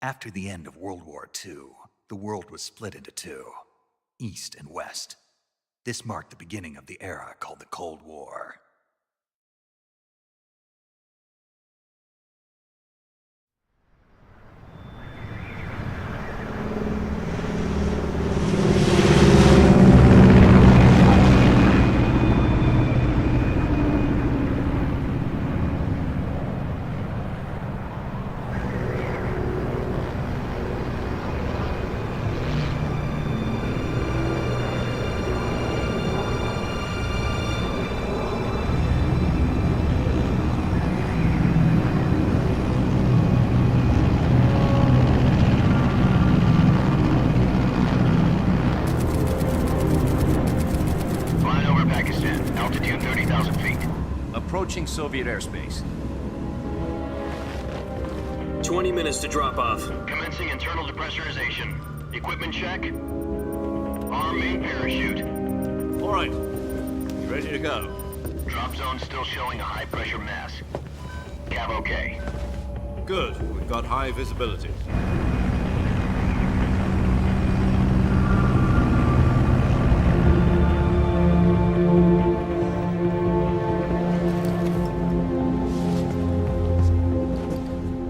After the end of World War II, the world was split into two, East and West. This marked the beginning of the era called the Cold War. Approaching Soviet airspace. 20 minutes to drop off. Commencing internal depressurization. Equipment check. Arm main parachute. All right. You ready to go? Drop zone still showing a high pressure mass. Cav okay. Good. We've got high visibility.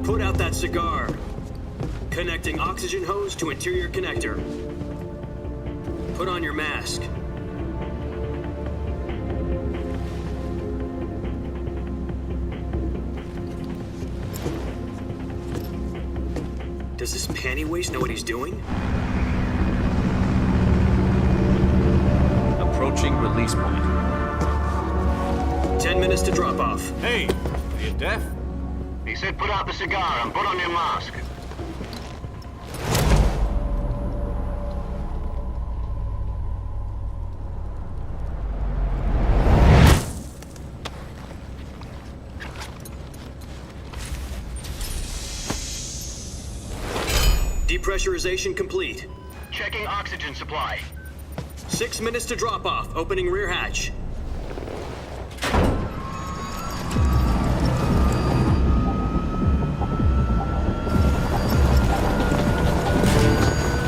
Put out that cigar. Connecting oxygen hose to interior connector. Put on your mask. Does this panty waste know what he's doing? Approaching release point. 10 minutes to drop off. Hey, are you deaf? He said put out the cigar and put on your mask. Depressurization complete. Checking oxygen supply. 6 minutes to drop off. Opening rear hatch.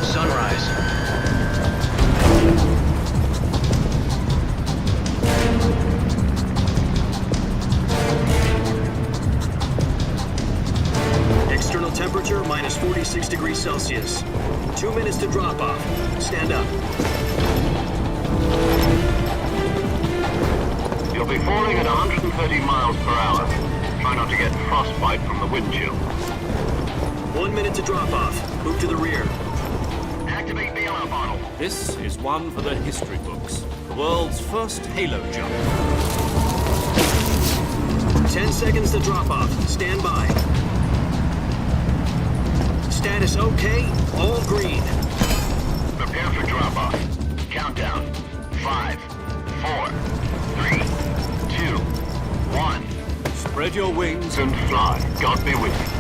Sunrise. External temperature minus 46 degrees Celsius. 2 minutes to drop off. Stand up. You'll be falling at 130 miles per hour. Try not to get frostbite from the wind chill. 1 minute to drop off. Move to the rear. Activate bailout bottle. This is one for the history books. The world's first halo jump. 10 seconds to drop off. Stand by. Status okay. All green. Prepare for drop-off. Countdown. 5, 4, 3, 2, 1. Spread your wings And fly. God be with you.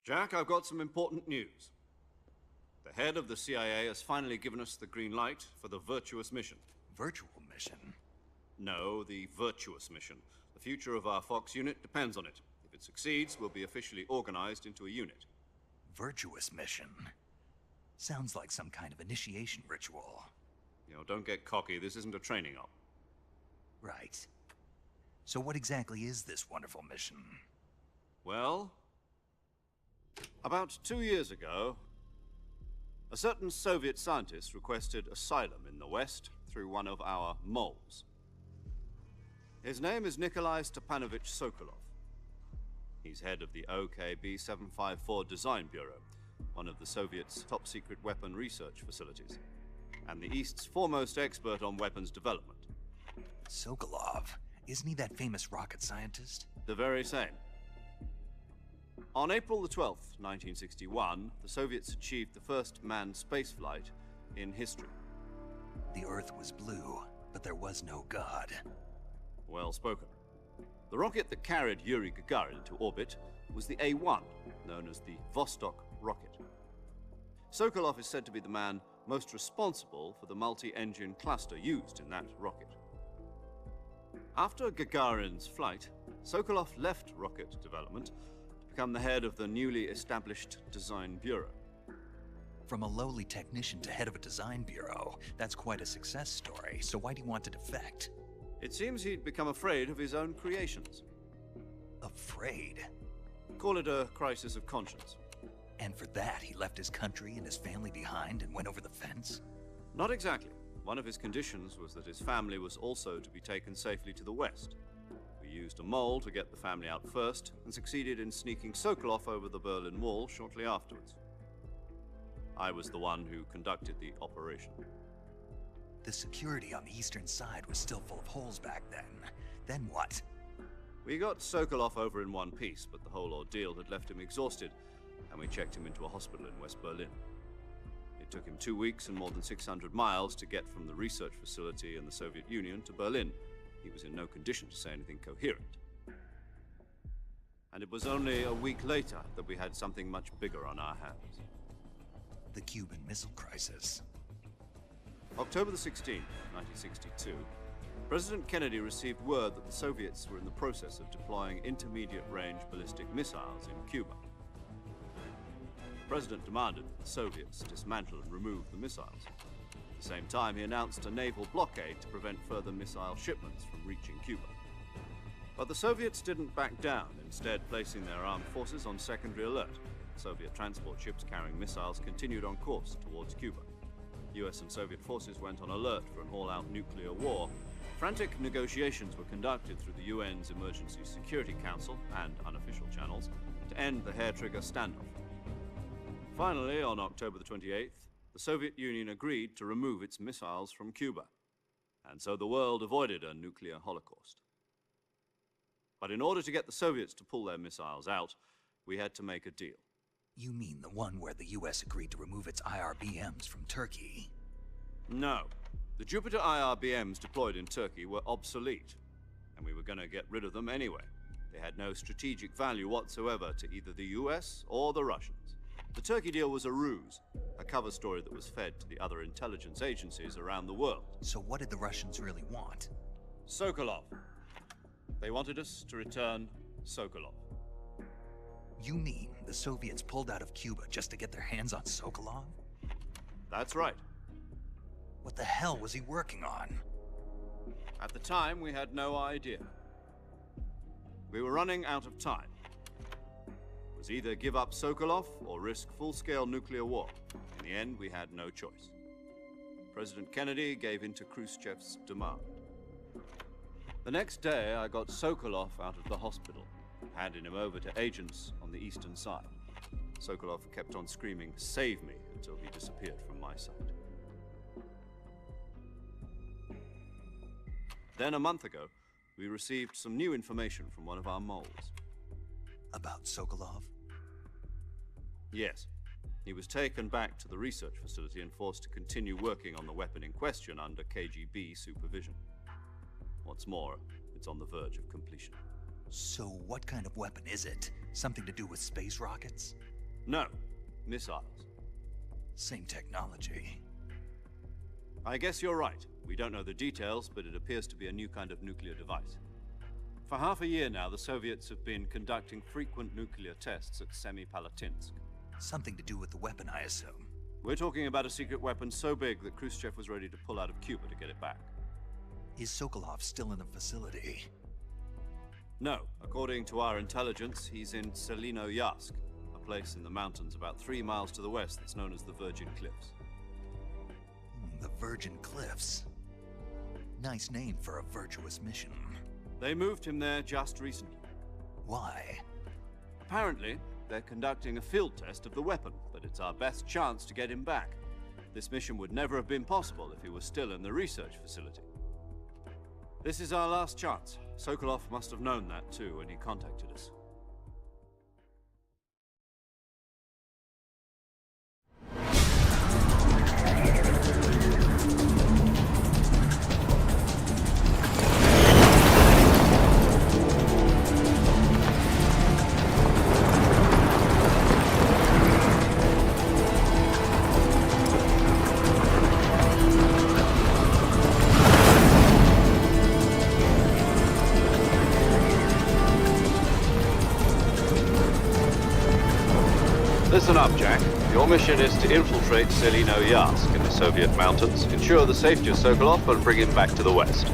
Jack, I've got some important news. The head of the CIA has finally given us the green light for the virtuous mission. Virtual mission? No, the virtuous mission. The future of our Fox unit depends on it. If it succeeds, we'll be officially organized into a unit. Virtuous mission? Sounds like some kind of initiation ritual. You know, don't get cocky. This isn't a training op. Right. So what exactly is this wonderful mission? Well, about 2 years ago, a certain Soviet scientist requested asylum in the West through one of our moles. His name is Nikolai Stepanovich Sokolov. He's head of the OKB 754 Design Bureau, one of the Soviets' top-secret weapon research facilities, and the East's foremost expert on weapons development. Sokolov? Isn't he that famous rocket scientist? The very same. On April the 12th, 1961, the Soviets achieved the first manned spaceflight in history. The Earth was blue, but there was no God. Well spoken. The rocket that carried Yuri Gagarin into orbit was the A-1, known as the Vostok rocket. Sokolov is said to be the man most responsible for the multi-engine cluster used in that rocket. After Gagarin's flight, Sokolov left rocket development to become the head of the newly established Design Bureau. From a lowly technician to head of a design bureau, that's quite a success story, so why do you want to defect? It seems he'd become afraid of his own creations. Afraid? Call it a crisis of conscience. And for that, he left his country and his family behind and went over the fence? Not exactly. One of his conditions was that his family was also to be taken safely to the west. We used a mole to get the family out first and succeeded in sneaking Sokolov over the Berlin Wall shortly afterwards. I was the one who conducted the operation. The security on the eastern side was still full of holes back then. Then what? We got Sokolov over in one piece, but the whole ordeal had left him exhausted, and we checked him into a hospital in West Berlin. It took him 2 weeks and more than 600 miles to get from the research facility in the Soviet Union to Berlin. He was in no condition to say anything coherent. And it was only a week later that we had something much bigger on our hands. The Cuban Missile Crisis. October the 16th, 1962, President Kennedy received word that the Soviets were in the process of deploying intermediate-range ballistic missiles in Cuba. The President demanded that the Soviets dismantle and remove the missiles. At the same time, he announced a naval blockade to prevent further missile shipments from reaching Cuba. But the Soviets didn't back down, instead placing their armed forces on secondary alert. Soviet transport ships carrying missiles continued on course towards Cuba. US and Soviet forces went on alert for an all-out nuclear war. Frantic negotiations were conducted through the UN's Emergency Security Council and unofficial channels to end the hair-trigger standoff. Finally, on October the 28th, the Soviet Union agreed to remove its missiles from Cuba, and so the world avoided a nuclear holocaust. But in order to get the Soviets to pull their missiles out, we had to make a deal. You mean the one where the US agreed to remove its IRBMs from Turkey? No. The Jupiter IRBMs deployed in Turkey were obsolete, and we were going to get rid of them anyway. They had no strategic value whatsoever to either the US or the Russians. The Turkey deal was a ruse, a cover story that was fed to the other intelligence agencies around the world. So what did the Russians really want? Sokolov. They wanted us to return Sokolov. You mean the Soviets pulled out of Cuba just to get their hands on Sokolov? That's right. What the hell was he working on? At the time, we had no idea. We were running out of time. It was either give up Sokolov or risk full-scale nuclear war. In the end, we had no choice. President Kennedy gave in to Khrushchev's demand. The next day, I got Sokolov out of the hospital, handing him over to agents on the eastern side. Sokolov kept on screaming, "Save me," until he disappeared from my sight. Then a month ago, we received some new information from one of our moles. About Sokolov? Yes. He was taken back to the research facility and forced to continue working on the weapon in question under KGB supervision. What's more, it's on the verge of completion. So what kind of weapon is it? Something to do with space rockets? No, missiles. Same technology. I guess you're right. We don't know the details, but it appears to be a new kind of nuclear device. For half a year now, the Soviets have been conducting frequent nuclear tests at Semipalatinsk. Something to do with the weapon, I assume. We're talking about a secret weapon so big that Khrushchev was ready to pull out of Cuba to get it back. Is Sokolov still in the facility? No. According to our intelligence, he's in Selino-Yarsk, a place in the mountains about 3 miles to the west that's known as the Virgin Cliffs. The Virgin Cliffs. Nice name for a virtuous mission. They moved him there just recently. Why? Apparently, they're conducting a field test of the weapon, but it's our best chance to get him back. This mission would never have been possible if he was still in the research facility. This is our last chance. Sokolov must have known that too when he contacted us. up, Jack. Your mission is to infiltrate Selino-Yarsk in the Soviet mountains, ensure the safety of Sokolov, and bring him back to the West.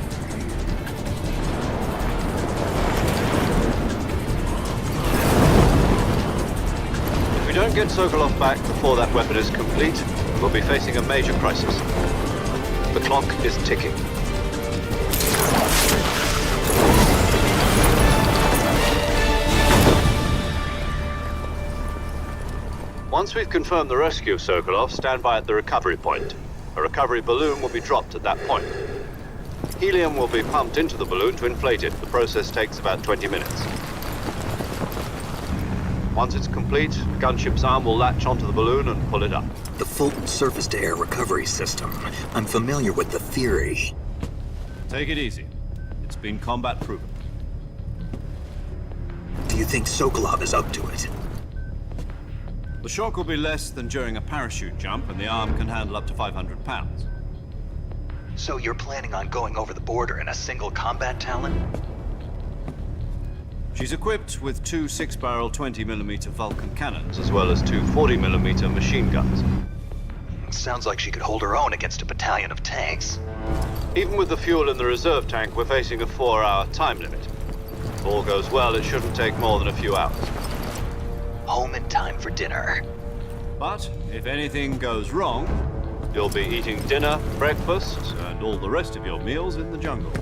If we don't get Sokolov back before that weapon is complete, we'll be facing a major crisis. The clock is ticking. Once we've confirmed the rescue of Sokolov, stand by at the recovery point. A recovery balloon will be dropped at that point. Helium will be pumped into the balloon to inflate it. The process takes about 20 minutes. Once it's complete, the gunship's arm will latch onto the balloon and pull it up. The Fulton surface-to-air recovery system. I'm familiar with the theory. Take it easy. It's been combat proven. Do you think Sokolov is up to it? The shock will be less than during a parachute jump, and the arm can handle up to 500 pounds. So you're planning on going over the border in a single combat Talon? She's equipped with two 6-barrel 20mm Vulcan cannons, as well as two 40mm machine guns. Sounds like she could hold her own against a battalion of tanks. Even with the fuel in the reserve tank, we're facing a 4-hour time limit. If all goes well, it shouldn't take more than a few hours. Home in time for dinner. But if anything goes wrong, you'll be eating dinner, breakfast, and all the rest of your meals in the jungle.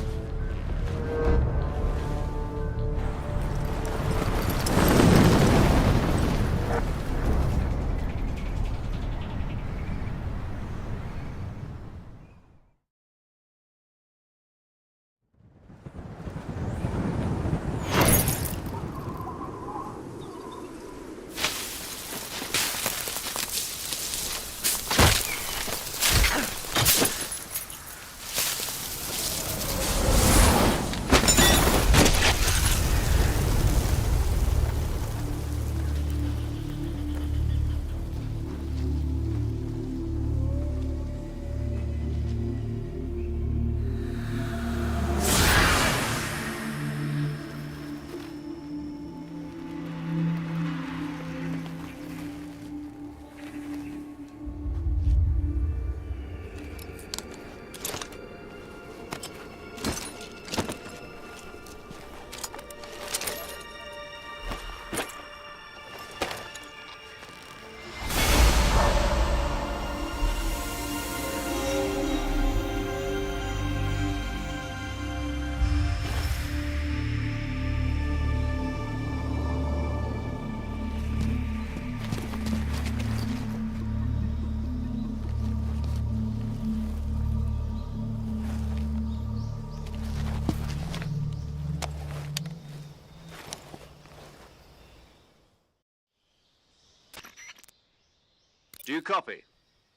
Do you copy?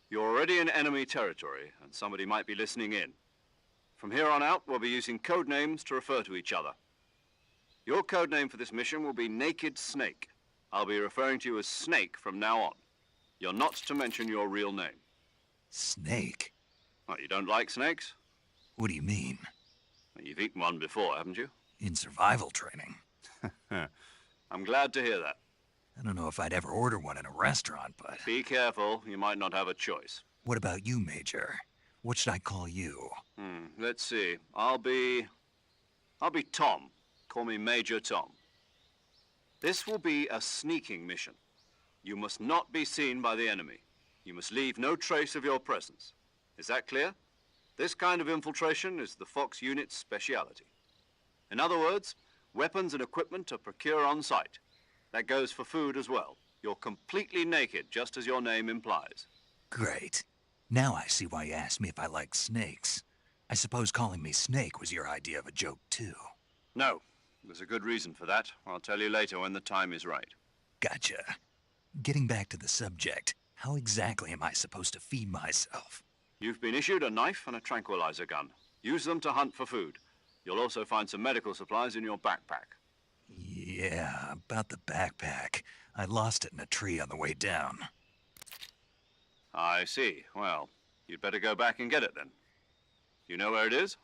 You're already in enemy territory, and somebody might be listening in. From here on out, we'll be using code names to refer to each other. Your code name for this mission will be Naked Snake. I'll be referring to you as Snake from now on. You're not to mention your real name. Snake? What, you don't like snakes? What do you mean? You've eaten one before, haven't you? In survival training? I'm glad to hear that. I don't know if I'd ever order one in a restaurant, but... Be careful, you might not have a choice. What about you, Major? What should I call you? Let's see. I'll be Tom. Call me Major Tom. This will be a sneaking mission. You must not be seen by the enemy. You must leave no trace of your presence. Is that clear? This kind of infiltration is the Fox unit's speciality. In other words, weapons and equipment are procured on site. That goes for food as well. You're completely naked, just as your name implies. Great. Now I see why you asked me if I like snakes. I suppose calling me Snake was your idea of a joke, too. No. There's a good reason for that. I'll tell you later when the time is right. Gotcha. Getting back to the subject, how exactly am I supposed to feed myself? You've been issued a knife and a tranquilizer gun. Use them to hunt for food. You'll also find some medical supplies in your backpack. Yeah, about the backpack. I lost it in a tree on the way down. I see. Well, you'd better go back and get it then. You know where it is?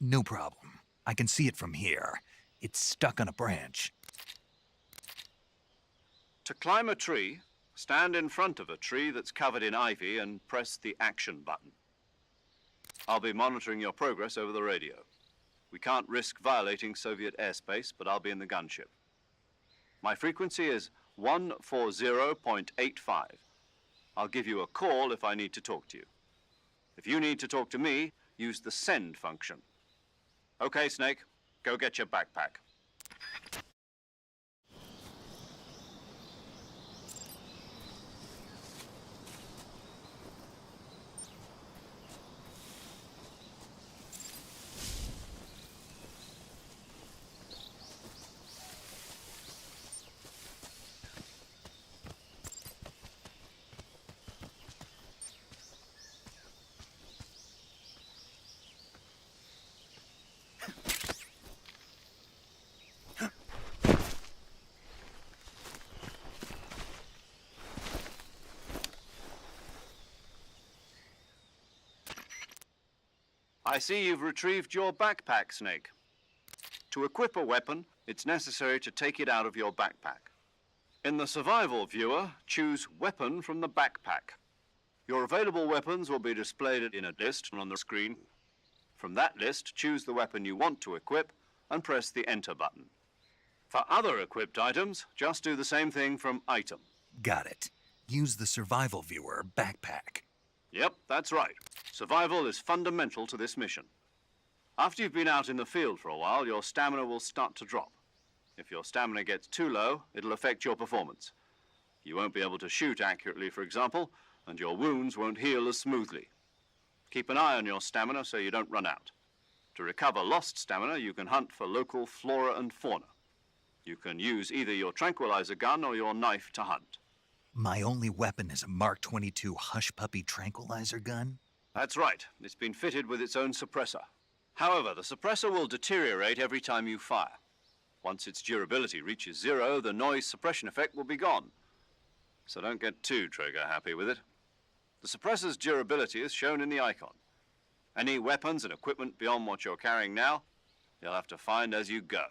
No problem. I can see it from here. It's stuck on a branch. To climb a tree, Stand in front of a tree that's covered in ivy and press the action button. I'll be monitoring your progress over the radio. We can't risk violating Soviet airspace, but I'll be in the gunship. My frequency is 140.85. I'll give you a call if I need to talk to you. If you need to talk to me, use the send function. Okay, Snake, go get your backpack. I see you've retrieved your backpack, Snake. To equip a weapon, it's necessary to take it out of your backpack. In the survival viewer, choose Weapon from the backpack. Your available weapons will be displayed in a list on the screen. From that list, choose the weapon you want to equip and press the Enter button. For other equipped items, just do the same thing from Item. Got it. Use the survival viewer backpack. Yep, that's right. Survival is fundamental to this mission. After you've been out in the field for a while, your stamina will start to drop. If your stamina gets too low, it'll affect your performance. You won't be able to shoot accurately, for example, and your wounds won't heal as smoothly. Keep an eye on your stamina so you don't run out. To recover lost stamina, you can hunt for local flora and fauna. You can use either your tranquilizer gun or your knife to hunt. My only weapon is a Mark 22 Hush Puppy tranquilizer gun? That's right. It's been fitted with its own suppressor. However, the suppressor will deteriorate every time you fire. Once its durability reaches 0, the noise suppression effect will be gone. So don't get too trigger-happy with it. The suppressor's durability is shown in the icon. Any weapons and equipment beyond what you're carrying now, you'll have to find as you go.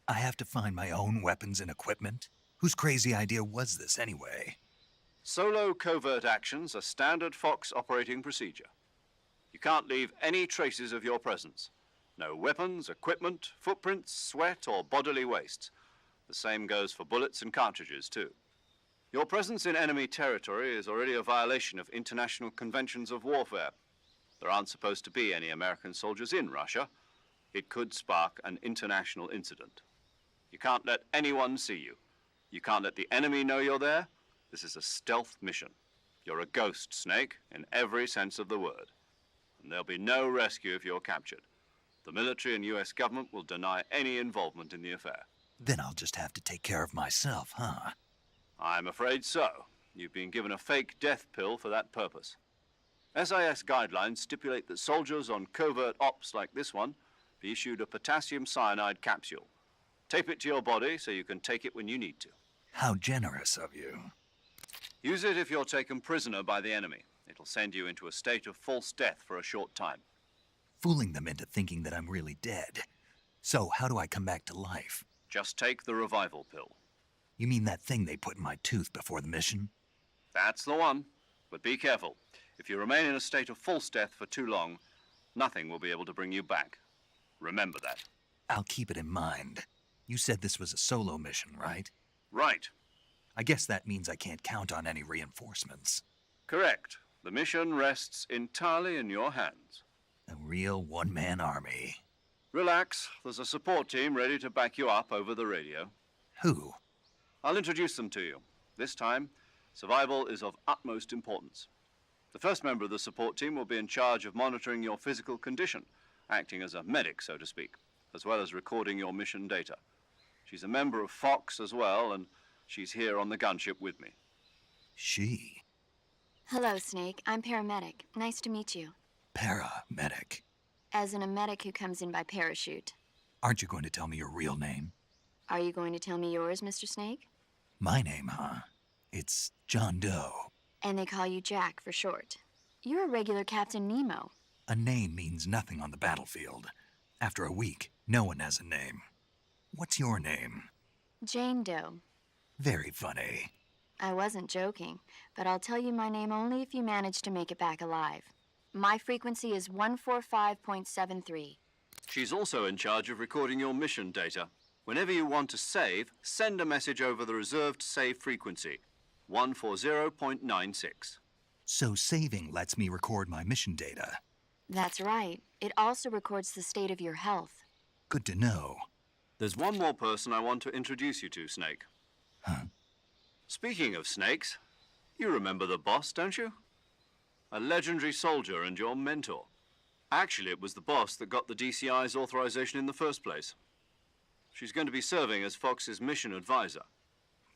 I have to find my own weapons and equipment? Whose crazy idea was this anyway? Solo covert actions are standard Fox operating procedure. You can't leave any traces of your presence. No weapons, equipment, footprints, sweat, or bodily waste. The same goes for bullets and cartridges, too. Your presence in enemy territory is already a violation of international conventions of warfare. There aren't supposed to be any American soldiers in Russia. It could spark an international incident. You can't let anyone see you. You can't let the enemy know you're there. This is a stealth mission. You're a ghost, Snake, in every sense of the word. And there'll be no rescue if you're captured. The military and US government will deny any involvement in the affair. Then I'll just have to take care of myself, huh? I'm afraid so. You've been given a fake death pill for that purpose. SIS guidelines stipulate that soldiers on covert ops like this one be issued a potassium cyanide capsule. Tape it to your body so you can take it when you need to. How generous of you. Use it if you're taken prisoner by the enemy. It'll send you into a state of false death for a short time. Fooling them into thinking that I'm really dead. So how do I come back to life? Just take the revival pill. You mean that thing they put in my tooth before the mission? That's the one. But be careful. If you remain in a state of false death for too long, nothing will be able to bring you back. Remember that. I'll keep it in mind. You said this was a solo mission, right? Right. I guess that means I can't count on any reinforcements. Correct. The mission rests entirely in your hands. A real one-man army. Relax. There's a support team ready to back you up over the radio. Who? I'll introduce them to you. This time, survival is of utmost importance. The first member of the support team will be in charge of monitoring your physical condition, acting as a medic, so to speak, as well as recording your mission data. She's a member of Fox as well, and she's here on the gunship with me. She? Hello, Snake. I'm paramedic. Nice to meet you. Paramedic. As in a medic who comes in by parachute. Aren't you going to tell me your real name? Are you going to tell me yours, Mr. Snake? My name, huh? It's John Doe. And they call you Jack for short. You're a regular Captain Nemo. A name means nothing on the battlefield. After a week, no one has a name. What's your name? Jane Doe. Very funny. I wasn't joking, but I'll tell you my name only if you manage to make it back alive. My frequency is 145.73. She's also in charge of recording your mission data. Whenever you want to save, send a message over the reserved save frequency, 140.96. So saving lets me record my mission data. That's right. It also records the state of your health. Good to know. There's one more person I want to introduce you to, Snake. Huh? Speaking of snakes, you remember the boss, don't you? A legendary soldier and your mentor. Actually, it was the boss that got the DCI's authorization in the first place. She's going to be serving as Fox's mission advisor.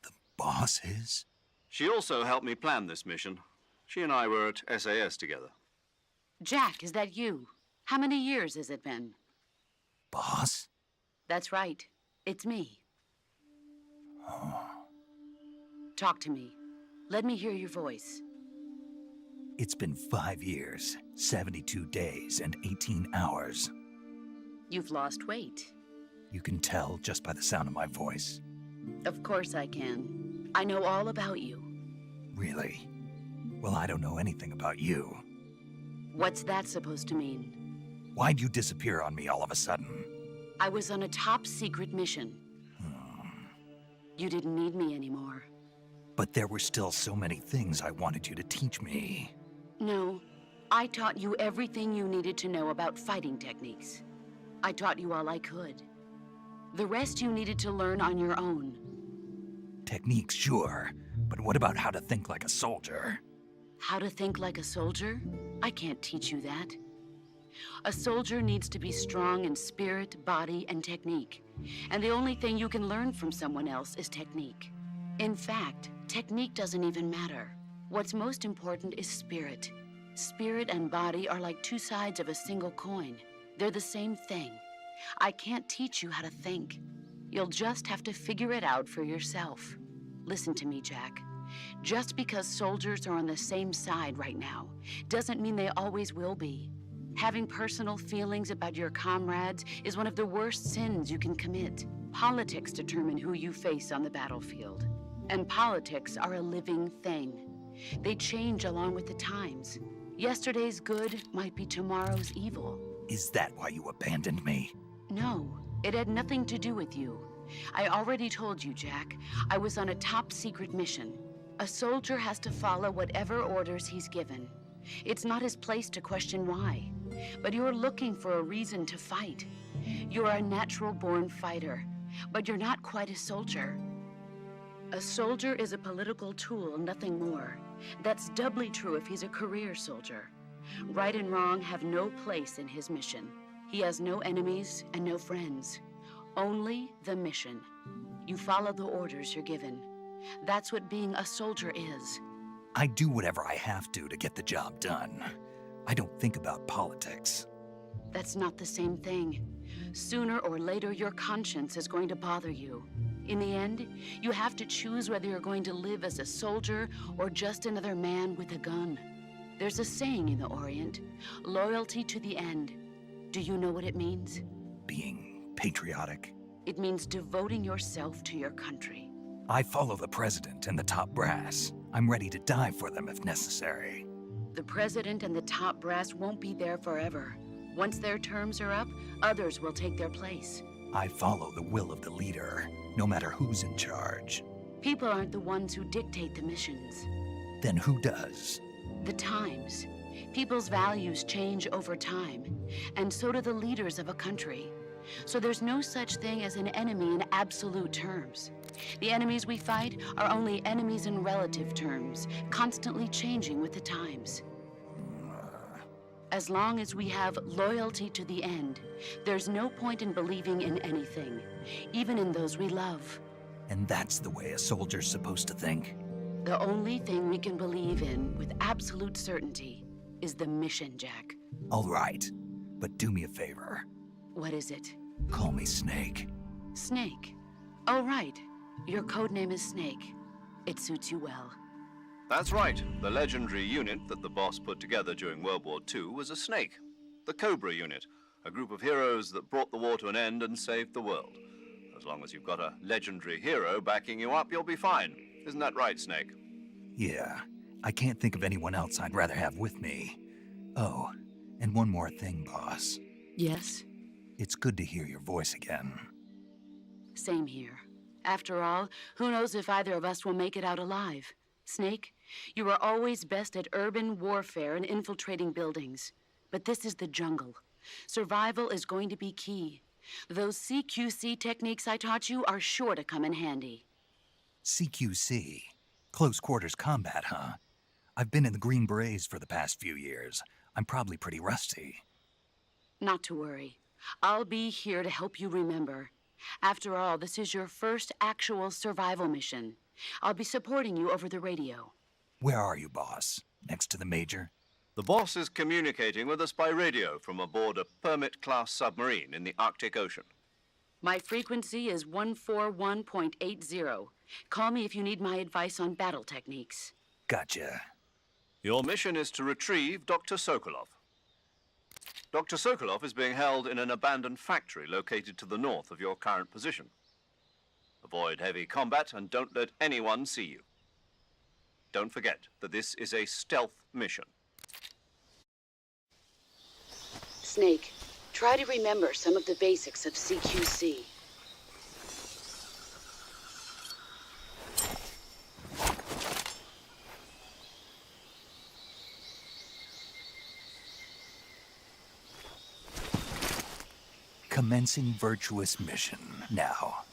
The boss is? She also helped me plan this mission. She and I were at SAS together. Jack, is that you? How many years has it been? Boss? That's right. It's me. Oh. Talk to me. Let me hear your voice. It's been 5 years, 72 days, and 18 hours. You've lost weight. You can tell just by the sound of my voice. Of course I can. I know all about you. Really? Well, I don't know anything about you. What's that supposed to mean? Why'd you disappear on me all of a sudden? I was on a top-secret mission. You didn't need me anymore. But there were still so many things I wanted you to teach me. No, I taught you everything you needed to know about fighting techniques. I taught you all I could. The rest you needed to learn on your own. Techniques, sure. But what about how to think like a soldier? How to think like a soldier? I can't teach you that. A soldier needs to be strong in spirit, body, and technique. And the only thing you can learn from someone else is technique. In fact, technique doesn't even matter. What's most important is spirit. Spirit and body are like two sides of a single coin. They're the same thing. I can't teach you how to think. You'll just have to figure it out for yourself. Listen to me, Jack. Just because soldiers are on the same side right now doesn't mean they always will be. Having personal feelings about your comrades is one of the worst sins you can commit. Politics determine who you face on the battlefield. And politics are a living thing. They change along with the times. Yesterday's good might be tomorrow's evil. Is that why you abandoned me? No, it had nothing to do with you. I already told you, Jack. I was on a top-secret mission. A soldier has to follow whatever orders he's given. It's not his place to question why. But you're looking for a reason to fight. You're a natural-born fighter, but you're not quite a soldier. A soldier is a political tool, nothing more. That's doubly true if he's a career soldier. Right and wrong have no place in his mission. He has no enemies and no friends. Only the mission. You follow the orders you're given. That's what being a soldier is. I do whatever I have to get the job done. I don't think about politics. That's not the same thing. Sooner or later, your conscience is going to bother you. In the end, you have to choose whether you're going to live as a soldier or just another man with a gun. There's a saying in the Orient, loyalty to the end. Do you know what it means? Being patriotic. It means devoting yourself to your country. I follow the president and the top brass. I'm ready to die for them if necessary. The president and the top brass won't be there forever. Once their terms are up, others will take their place. I follow the will of the leader, no matter who's in charge. People aren't the ones who dictate the missions. Then who does? The times. People's values change over time, and so do the leaders of a country. So there's no such thing as an enemy in absolute terms. The enemies we fight are only enemies in relative terms, constantly changing with the times. As long as we have loyalty to the end, there's no point in believing in anything, even in those we love. And that's the way a soldier's supposed to think? The only thing we can believe in with absolute certainty is the mission, Jack. All right, but do me a favor. What is it? Call me Snake. Snake. Oh, right. Your code name is Snake. It suits you well. That's right. The legendary unit that the boss put together during World War II was a snake. The Cobra unit, a group of heroes that brought the war to an end and saved the world. As long as you've got a legendary hero backing you up, you'll be fine. Isn't that right, Snake? Yeah, I can't think of anyone else I'd rather have with me. Oh, and one more thing, boss. Yes? It's good to hear your voice again. Same here. After all, who knows if either of us will make it out alive? Snake, you are always best at urban warfare and infiltrating buildings. But this is the jungle. Survival is going to be key. Those CQC techniques I taught you are sure to come in handy. CQC? Close quarters combat, huh? I've been in the Green Berets for the past few years. I'm probably pretty rusty. Not to worry. I'll be here to help you remember. After all, this is your first actual survival mission. I'll be supporting you over the radio. Where are you, boss? Next to the Major? The boss is communicating with us by radio from aboard a Permit-class submarine in the Arctic Ocean. My frequency is 141.80. Call me if you need my advice on battle techniques. Gotcha. Your mission is to retrieve Dr. Sokolov. Dr. Sokolov is being held in an abandoned factory located to the north of your current position. Avoid heavy combat and don't let anyone see you. Don't forget that this is a stealth mission. Snake, try to remember some of the basics of CQC. Commencing virtuous mission now.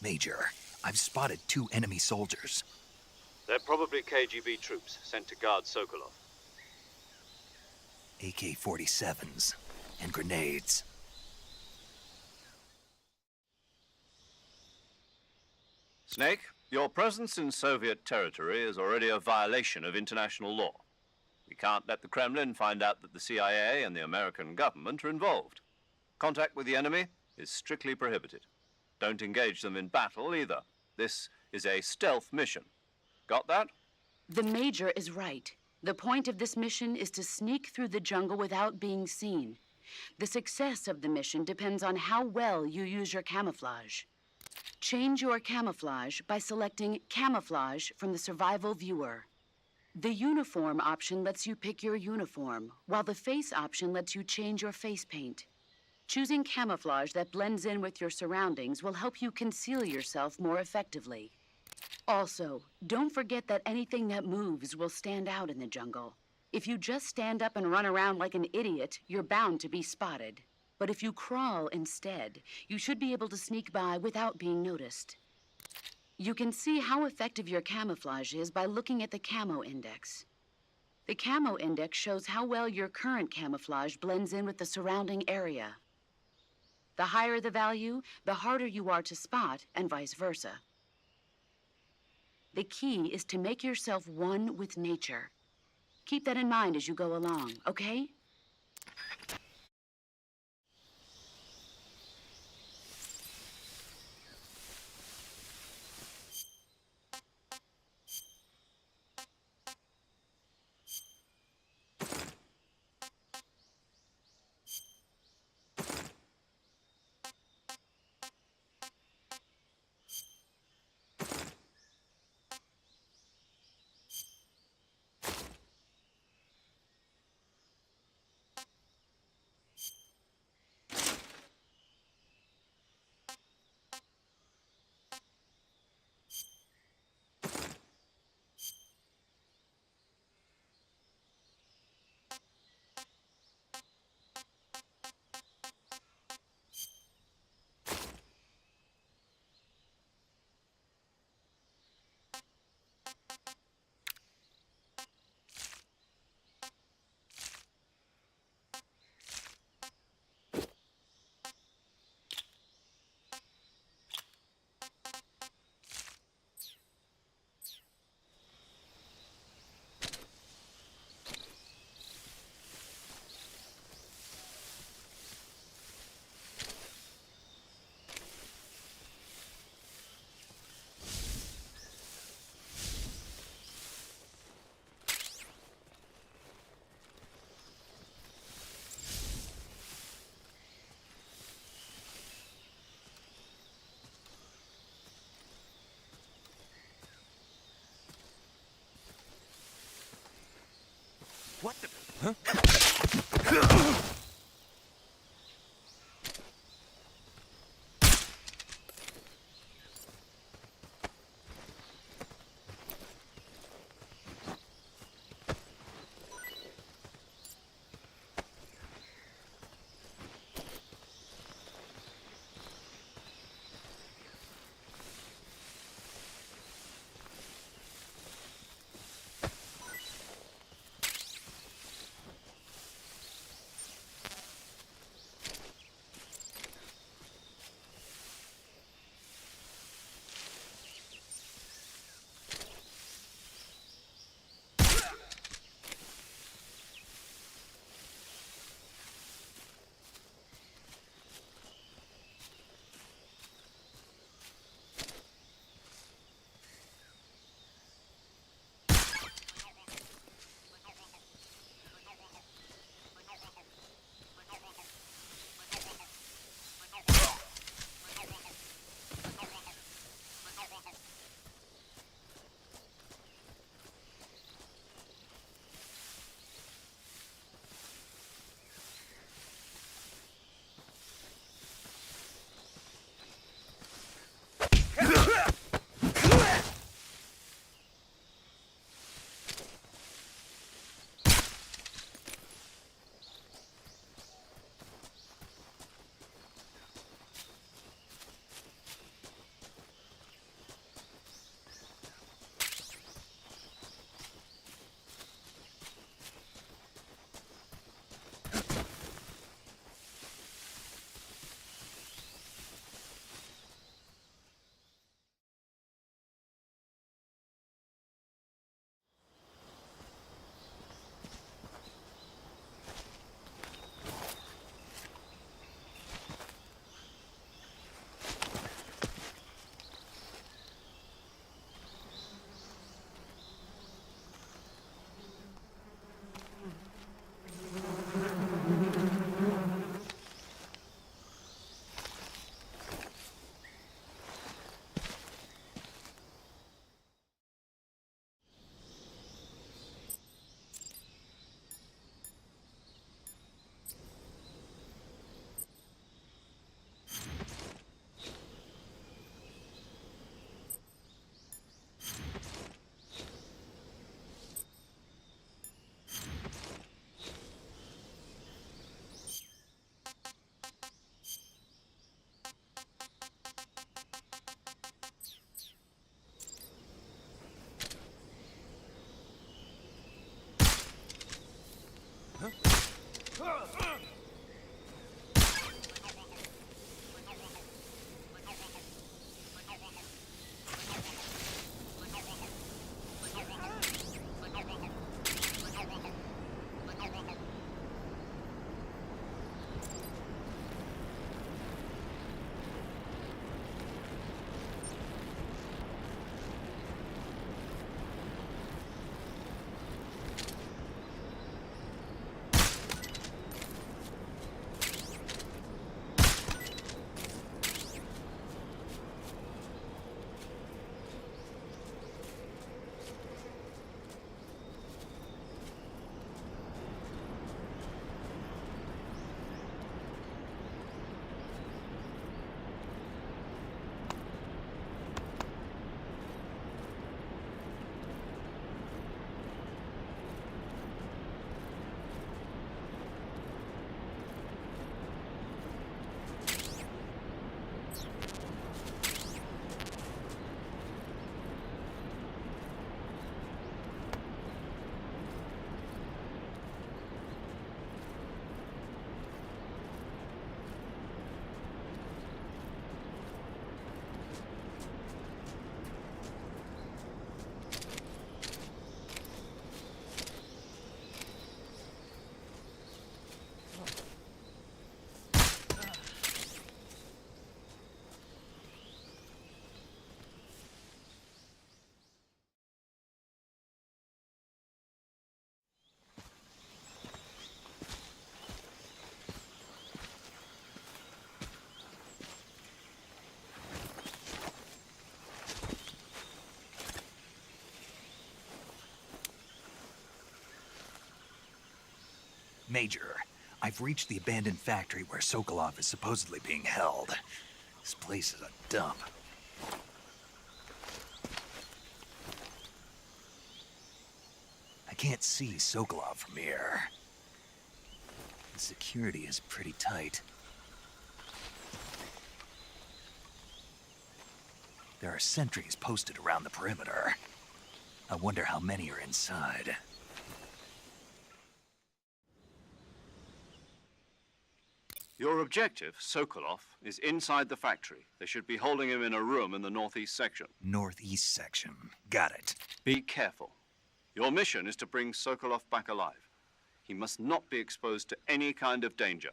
Major, I've spotted 2 enemy soldiers. They're probably KGB troops sent to guard Sokolov. AK-47s and grenades. Snake, your presence in Soviet territory is already a violation of international law. We can't let the Kremlin find out that the CIA and the American government are involved. Contact with the enemy is strictly prohibited. Don't engage them in battle either. This is a stealth mission. Got that? The Major is right. The point of this mission is to sneak through the jungle without being seen. The success of the mission depends on how well you use your camouflage. Change your camouflage by selecting Camouflage from the Survival Viewer. The Uniform option lets you pick your uniform, while the Face option lets you change your face paint. Choosing camouflage that blends in with your surroundings will help you conceal yourself more effectively. Also, don't forget that anything that moves will stand out in the jungle. If you just stand up and run around like an idiot, you're bound to be spotted. But if you crawl instead, you should be able to sneak by without being noticed. You can see how effective your camouflage is by looking at the Camo Index. The Camo Index shows how well your current camouflage blends in with the surrounding area. The higher the value, the harder you are to spot, and vice versa. The key is to make yourself one with nature. Keep that in mind as you go along, okay? What the? Major, I've reached the abandoned factory where Sokolov is supposedly being held. This place is a dump. I can't see Sokolov from here. The security is pretty tight. There are sentries posted around the perimeter. I wonder how many are inside. Your objective, Sokolov, is inside the factory. They should be holding him in a room in the northeast section. Northeast section. Got it. Be careful. Your mission is to bring Sokolov back alive. He must not be exposed to any kind of danger.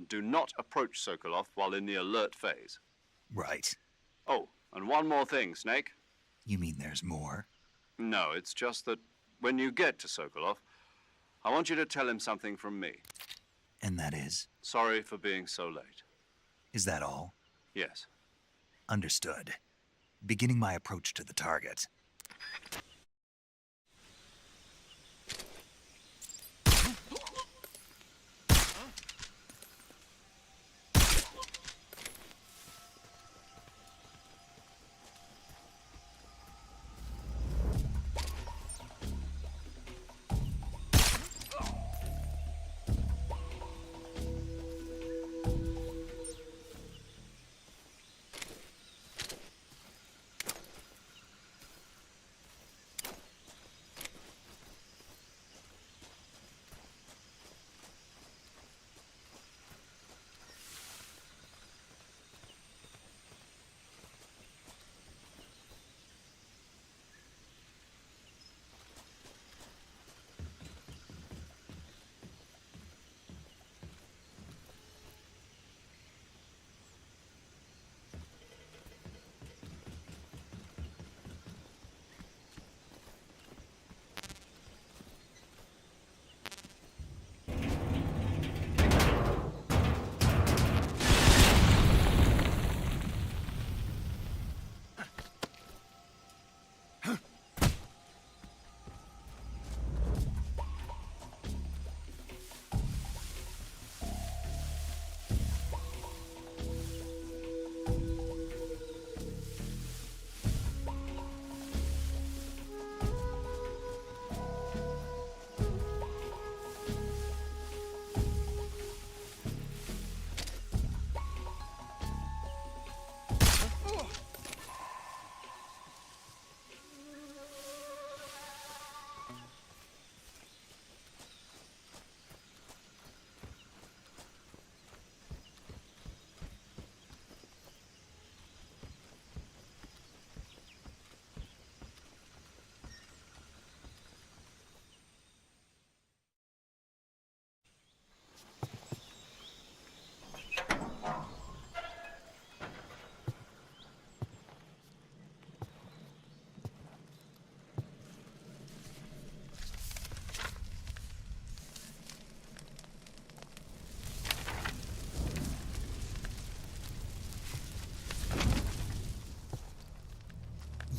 Do not approach Sokolov while in the alert phase. Right. Oh, and one more thing, Snake. You mean there's more? No, it's just that when you get to Sokolov, I want you to tell him something from me. And that is? Sorry for being so late. Is that all? Yes. Understood. Beginning my approach to the target.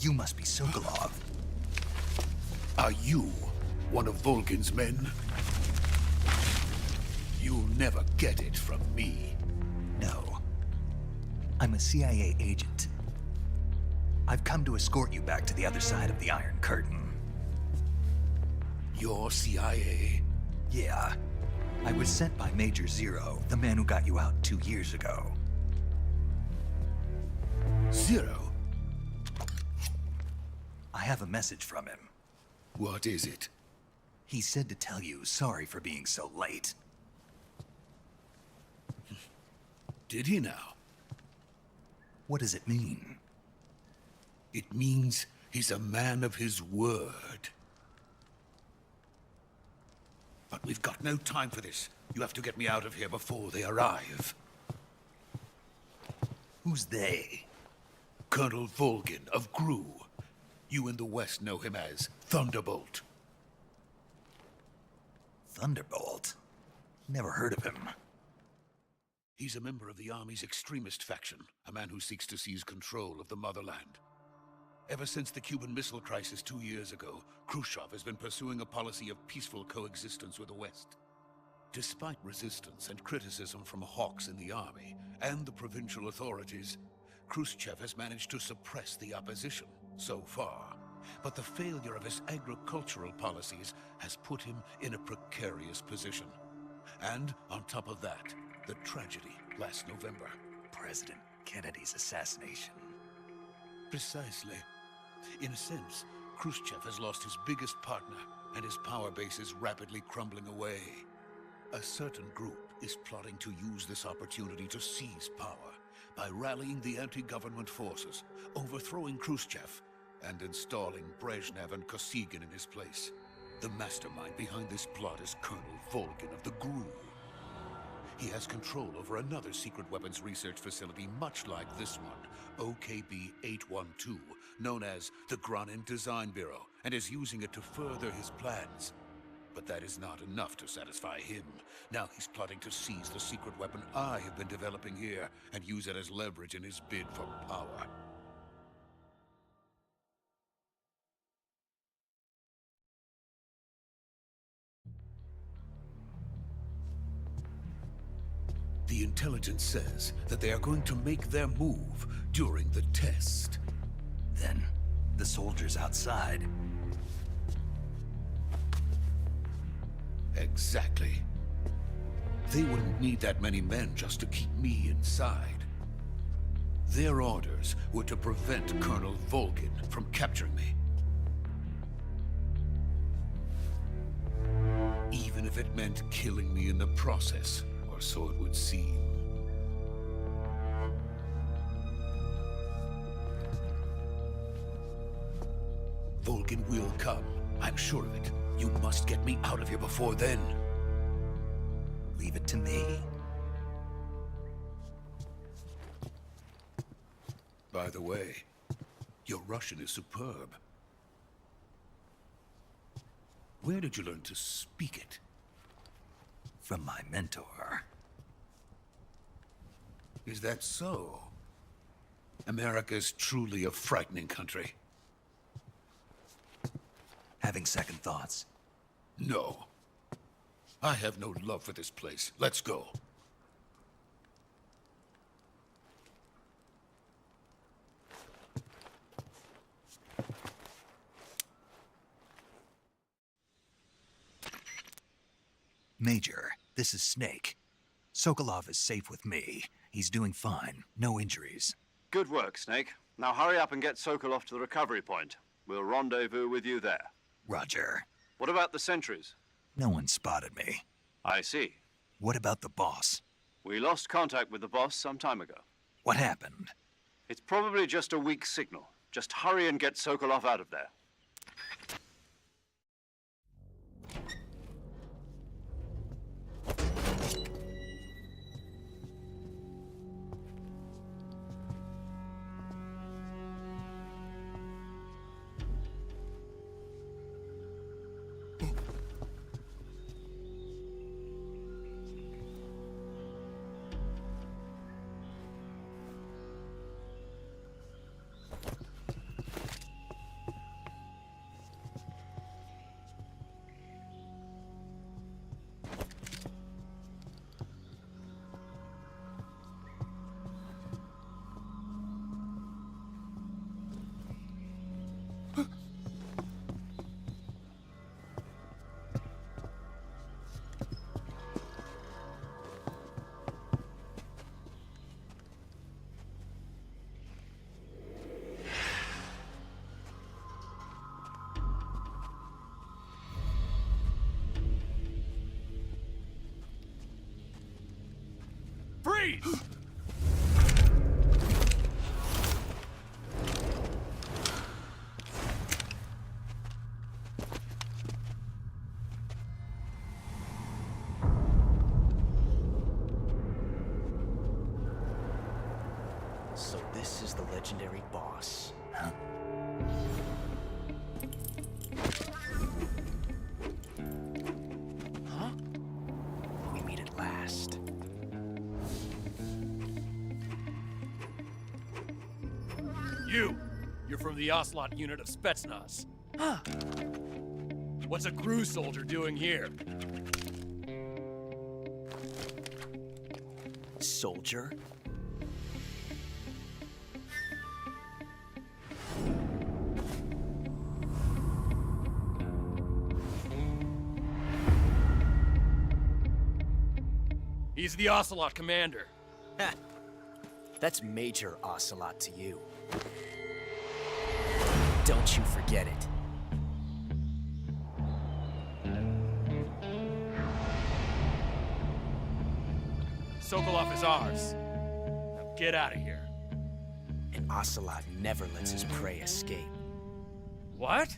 You must be Sokolov. Are you one of Volgin's men? You'll never get it from me. No. I'm a CIA agent. I've come to escort you back to the other side of the Iron Curtain. You're CIA? Yeah. I was sent by Major Zero, the man who got you out 2 years ago. Zero? I have a message from him. What is it? He said to tell you sorry for being so late. Did he now? What does it mean? It means he's a man of his word. But we've got no time for this. You have to get me out of here before they arrive. Who's they? Colonel Volgin of GRU. You in the West know him as Thunderbolt. Thunderbolt? Never heard of him. He's a member of the Army's extremist faction, a man who seeks to seize control of the motherland. Ever since the Cuban Missile Crisis 2 years ago, Khrushchev has been pursuing a policy of peaceful coexistence with the West. Despite resistance and criticism from hawks in the army and the provincial authorities, Khrushchev has managed to suppress the opposition so far. But the failure of his agricultural policies has put him in a precarious position. And on top of that, the tragedy last November. President Kennedy's assassination. Precisely. In a sense, Khrushchev has lost his biggest partner, and his power base is rapidly crumbling away. A certain group is plotting to use this opportunity to seize power by rallying the anti-government forces, overthrowing Khrushchev, and installing Brezhnev and Kosygin in his place. The mastermind behind this plot is Colonel Volgin of the GRU. He has control over another secret weapons research facility much like this one, OKB-812, known as the Granin Design Bureau, and is using it to further his plans. But that is not enough to satisfy him. Now he's plotting to seize the secret weapon I have been developing here and use it as leverage in his bid for power. The intelligence says that they are going to make their move during the test. Then, the soldiers outside. Exactly. They wouldn't need that many men just to keep me inside. Their orders were to prevent Colonel Volgin from capturing me. Even if it meant killing me in the process, or so it would seem. Volgin will come. I'm sure of it. You must get me out of here before then. Leave it to me. By the way, your Russian is superb. Where did you learn to speak it? From my mentor. Is that so? America is truly a frightening country. Having second thoughts. No. I have no love for this place. Let's go. Major, this is Snake. Sokolov is safe with me. He's doing fine. No injuries. Good work, Snake. Now hurry up and get Sokolov to the recovery point. We'll rendezvous with you there. Roger. What about the sentries? No one spotted me. I see. What about the boss? We lost contact with the boss some time ago. What happened? It's probably just a weak signal. Just hurry and get Sokolov out of there. Freeze! So this is the legendary boss. Huh? Huh? We meet at last. You're from the Ocelot unit of Spetsnaz. Huh. What's a GRU soldier doing here? Soldier? He's the Ocelot commander. Ha! That's Major Ocelot to you. Don't you forget it. Sokolov is ours. Now get out of here. And Ocelot never lets his prey escape. What?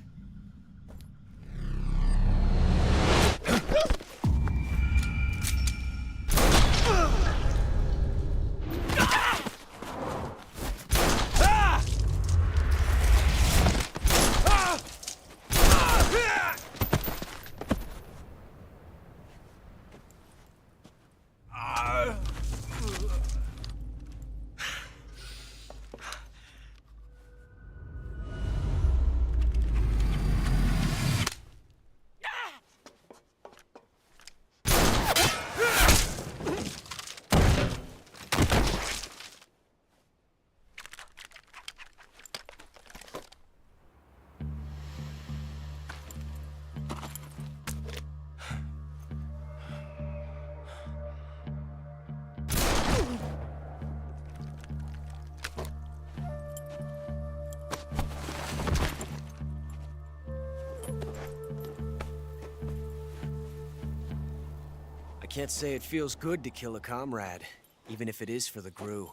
I can't say it feels good to kill a comrade, even if it is for the Gru.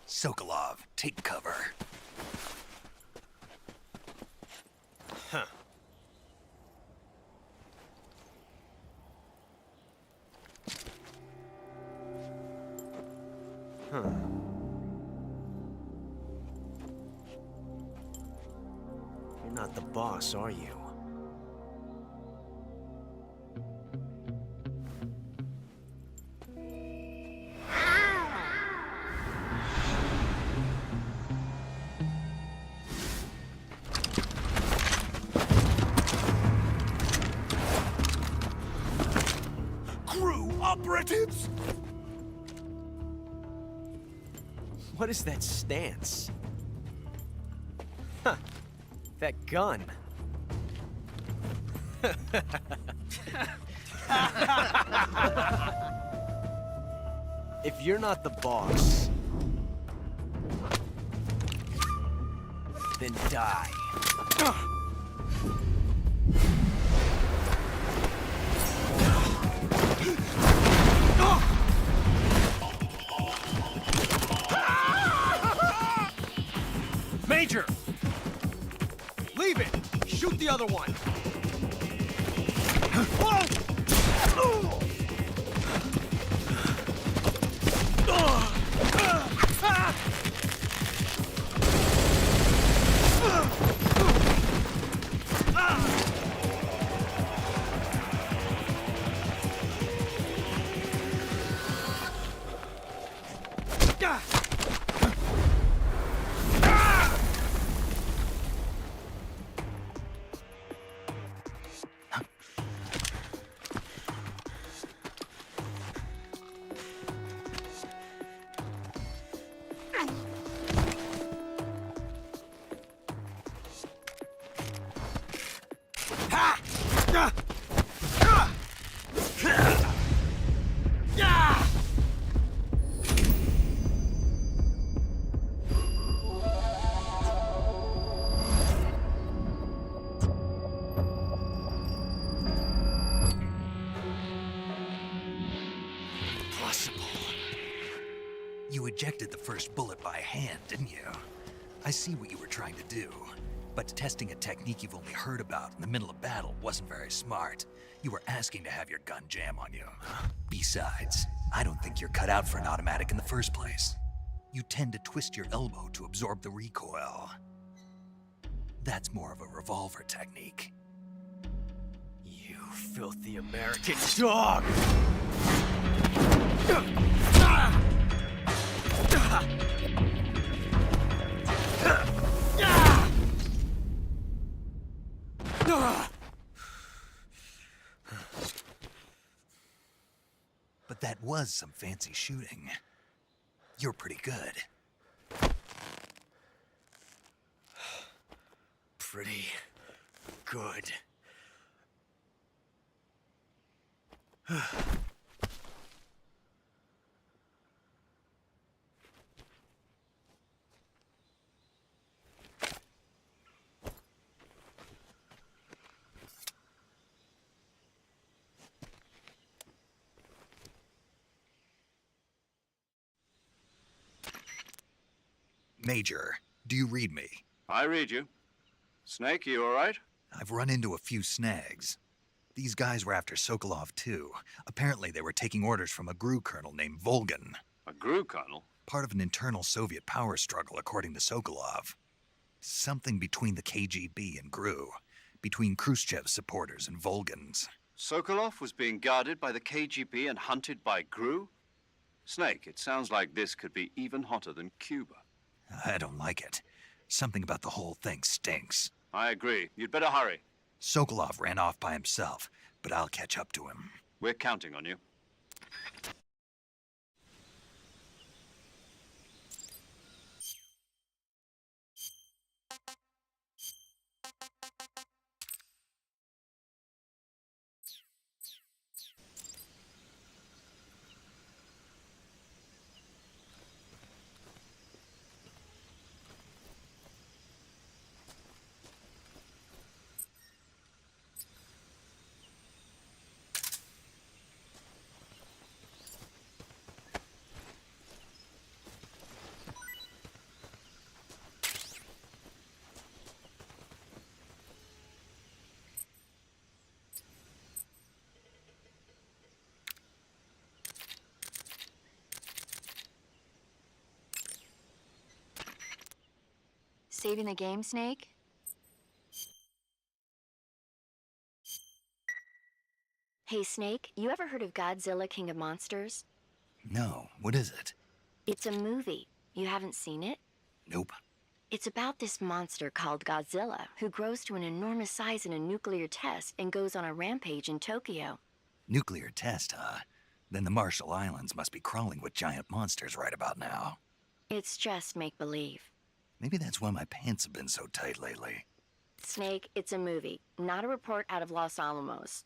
Sokolov, take cover. Huh. Huh. You're not the boss, are you? Operatives! What is that stance? Huh. That gun. If you're not the boss, then die. Major! Leave it! Shoot the other one! You ejected the first bullet by hand, didn't you? I see what you were trying to do. But testing a technique you've only heard about in the middle of battle wasn't very smart. You were asking to have your gun jam on you. Besides, I don't think you're cut out for an automatic in the first place. You tend to twist your elbow to absorb the recoil. That's more of a revolver technique. You filthy American dog! But that was some fancy shooting. You're pretty good. Pretty good. Major, do you read me? I read you. Snake, you all right? I've run into a few snags. These guys were after Sokolov too. Apparently they were taking orders from a GRU colonel named Volgan. A GRU colonel? Part of an internal Soviet power struggle, according to Sokolov. Something between the KGB and GRU. Between Khrushchev's supporters and Volgan's. Sokolov was being guarded by the KGB and hunted by GRU? Snake, it sounds like this could be even hotter than Cuba. I don't like it. Something about the whole thing stinks. I agree. You'd better hurry. Sokolov ran off by himself, but I'll catch up to him. We're counting on you. Saving the game, Snake? Hey, Snake, you ever heard of Godzilla, King of Monsters? No, what is it? It's a movie. You haven't seen it? Nope. It's about this monster called Godzilla, who grows to an enormous size in a nuclear test and goes on a rampage in Tokyo. Nuclear test, huh? Then the Marshall Islands must be crawling with giant monsters right about now. It's just make-believe. Maybe that's why my pants have been so tight lately. Snake, it's a movie, not a report out of Los Alamos.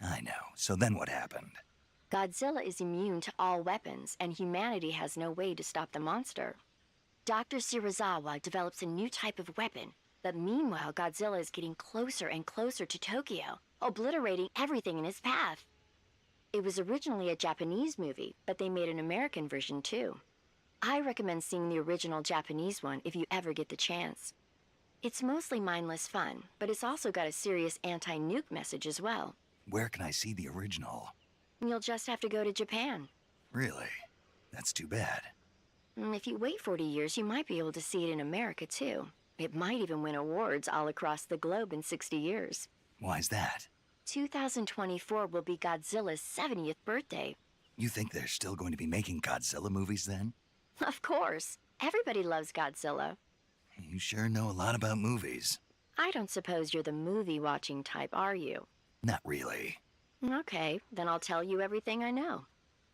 I know. So then what happened? Godzilla is immune to all weapons, and humanity has no way to stop the monster. Dr. Shirazawa develops a new type of weapon, but meanwhile Godzilla is getting closer and closer to Tokyo, obliterating everything in his path. It was originally a Japanese movie, but they made an American version too. I recommend seeing the original Japanese one if you ever get the chance. It's mostly mindless fun, but it's also got a serious anti-nuke message as well. Where can I see the original? You'll just have to go to Japan. Really? That's too bad. If you wait 40 years, you might be able to see it in America too. It might even win awards all across the globe in 60 years. Why's that? 2024 will be Godzilla's 70th birthday. You think they're still going to be making Godzilla movies then? Of course. Everybody loves Godzilla. You sure know a lot about movies. I don't suppose you're the movie-watching type, are you? Not really. Okay, then I'll tell you everything I know.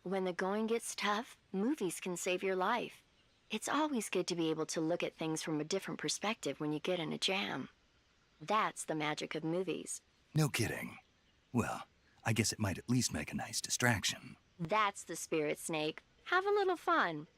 When the going gets tough, movies can save your life. It's always good to be able to look at things from a different perspective when you get in a jam. That's the magic of movies. No kidding. Well, I guess it might at least make a nice distraction. That's the spirit, Snake. Have a little fun.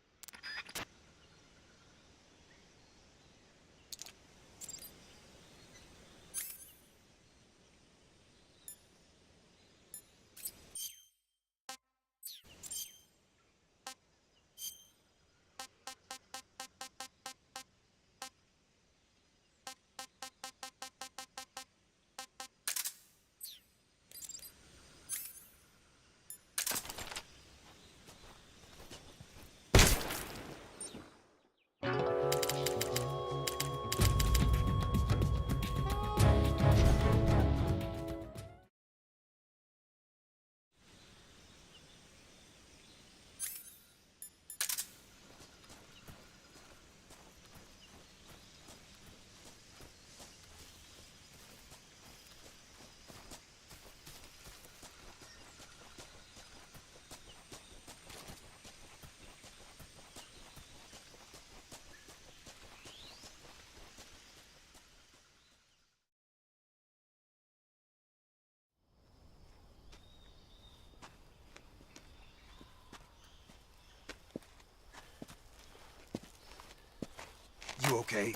You okay?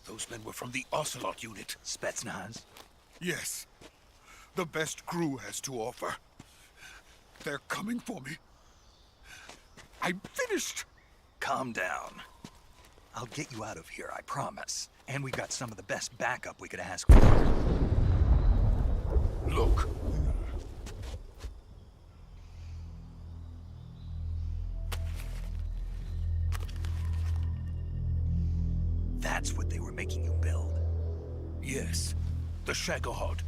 Those men were from the Ocelot unit. Spetsnaz? Yes. The best crew has to offer. They're coming for me. I'm finished! Calm down. I'll get you out of here, I promise. And we've got some of the best backup we could ask for. Look. That's what they were making you build? Yes. The Shagohod.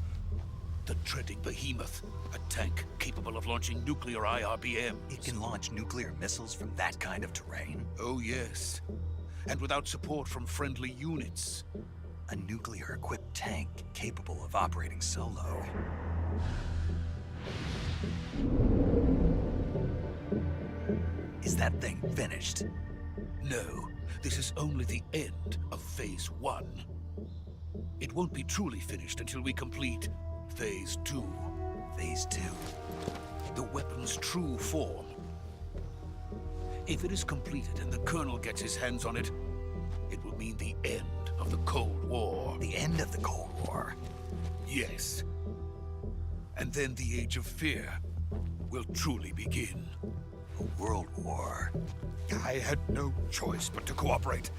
The treading behemoth. A tank capable of launching nuclear IRBMs. It can launch nuclear missiles from that kind of terrain? Oh, yes. And without support from friendly units. A nuclear-equipped tank capable of operating solo. Is that thing finished? No. This is only the end of Phase 1. It won't be truly finished until we complete Phase 2. Phase 2? The weapon's true form. If it is completed and the Colonel gets his hands on it, it will mean the end of the Cold War. The end of the Cold War? Yes. And then the Age of Fear will truly begin. A world war? I had no choice but to cooperate.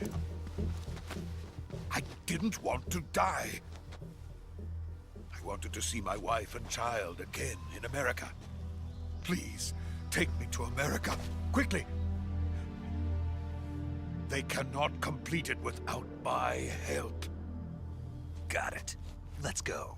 I didn't want to die. I wanted to see my wife and child again in America. Please, take me to America, quickly. They cannot complete it without my help. Got it. Let's go.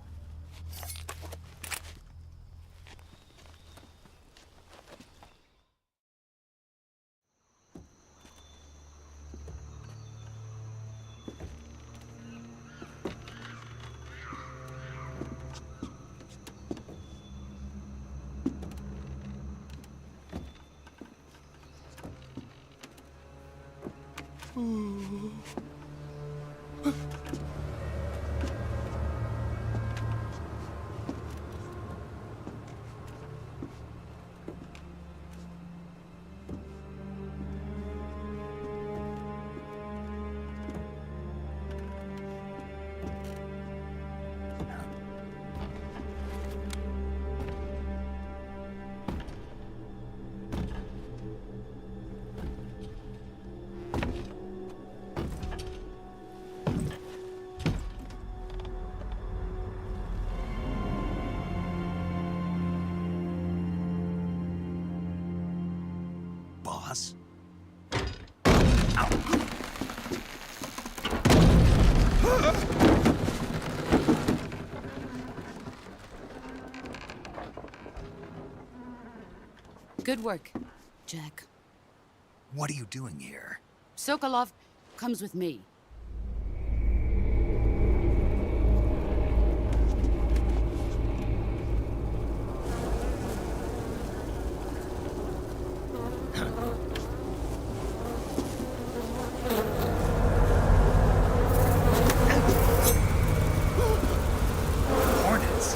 Boss? Good work, Jack. What are you doing here? Sokolov comes with me. Hornets?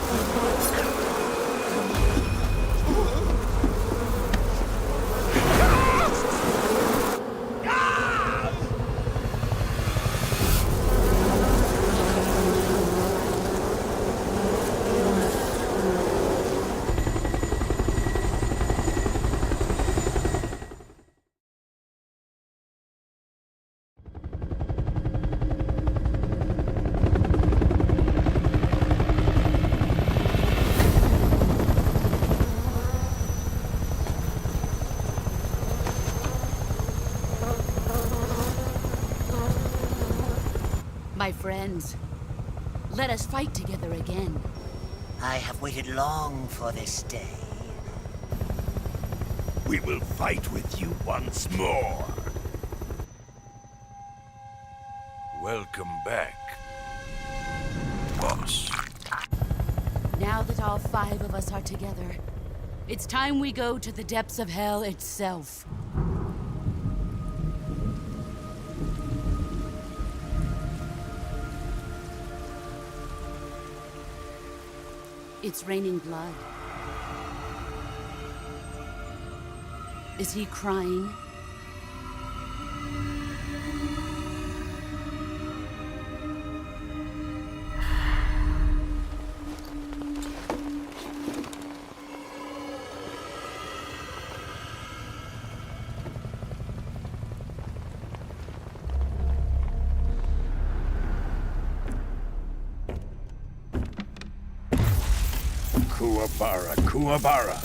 My friends, let us fight together again. I have waited long for this day. We will fight with you once more. Welcome back, boss. Now that all 5 of us are together, it's time we go to the depths of hell itself. It's raining blood. Is he crying? Kuwabara, Kuwabara.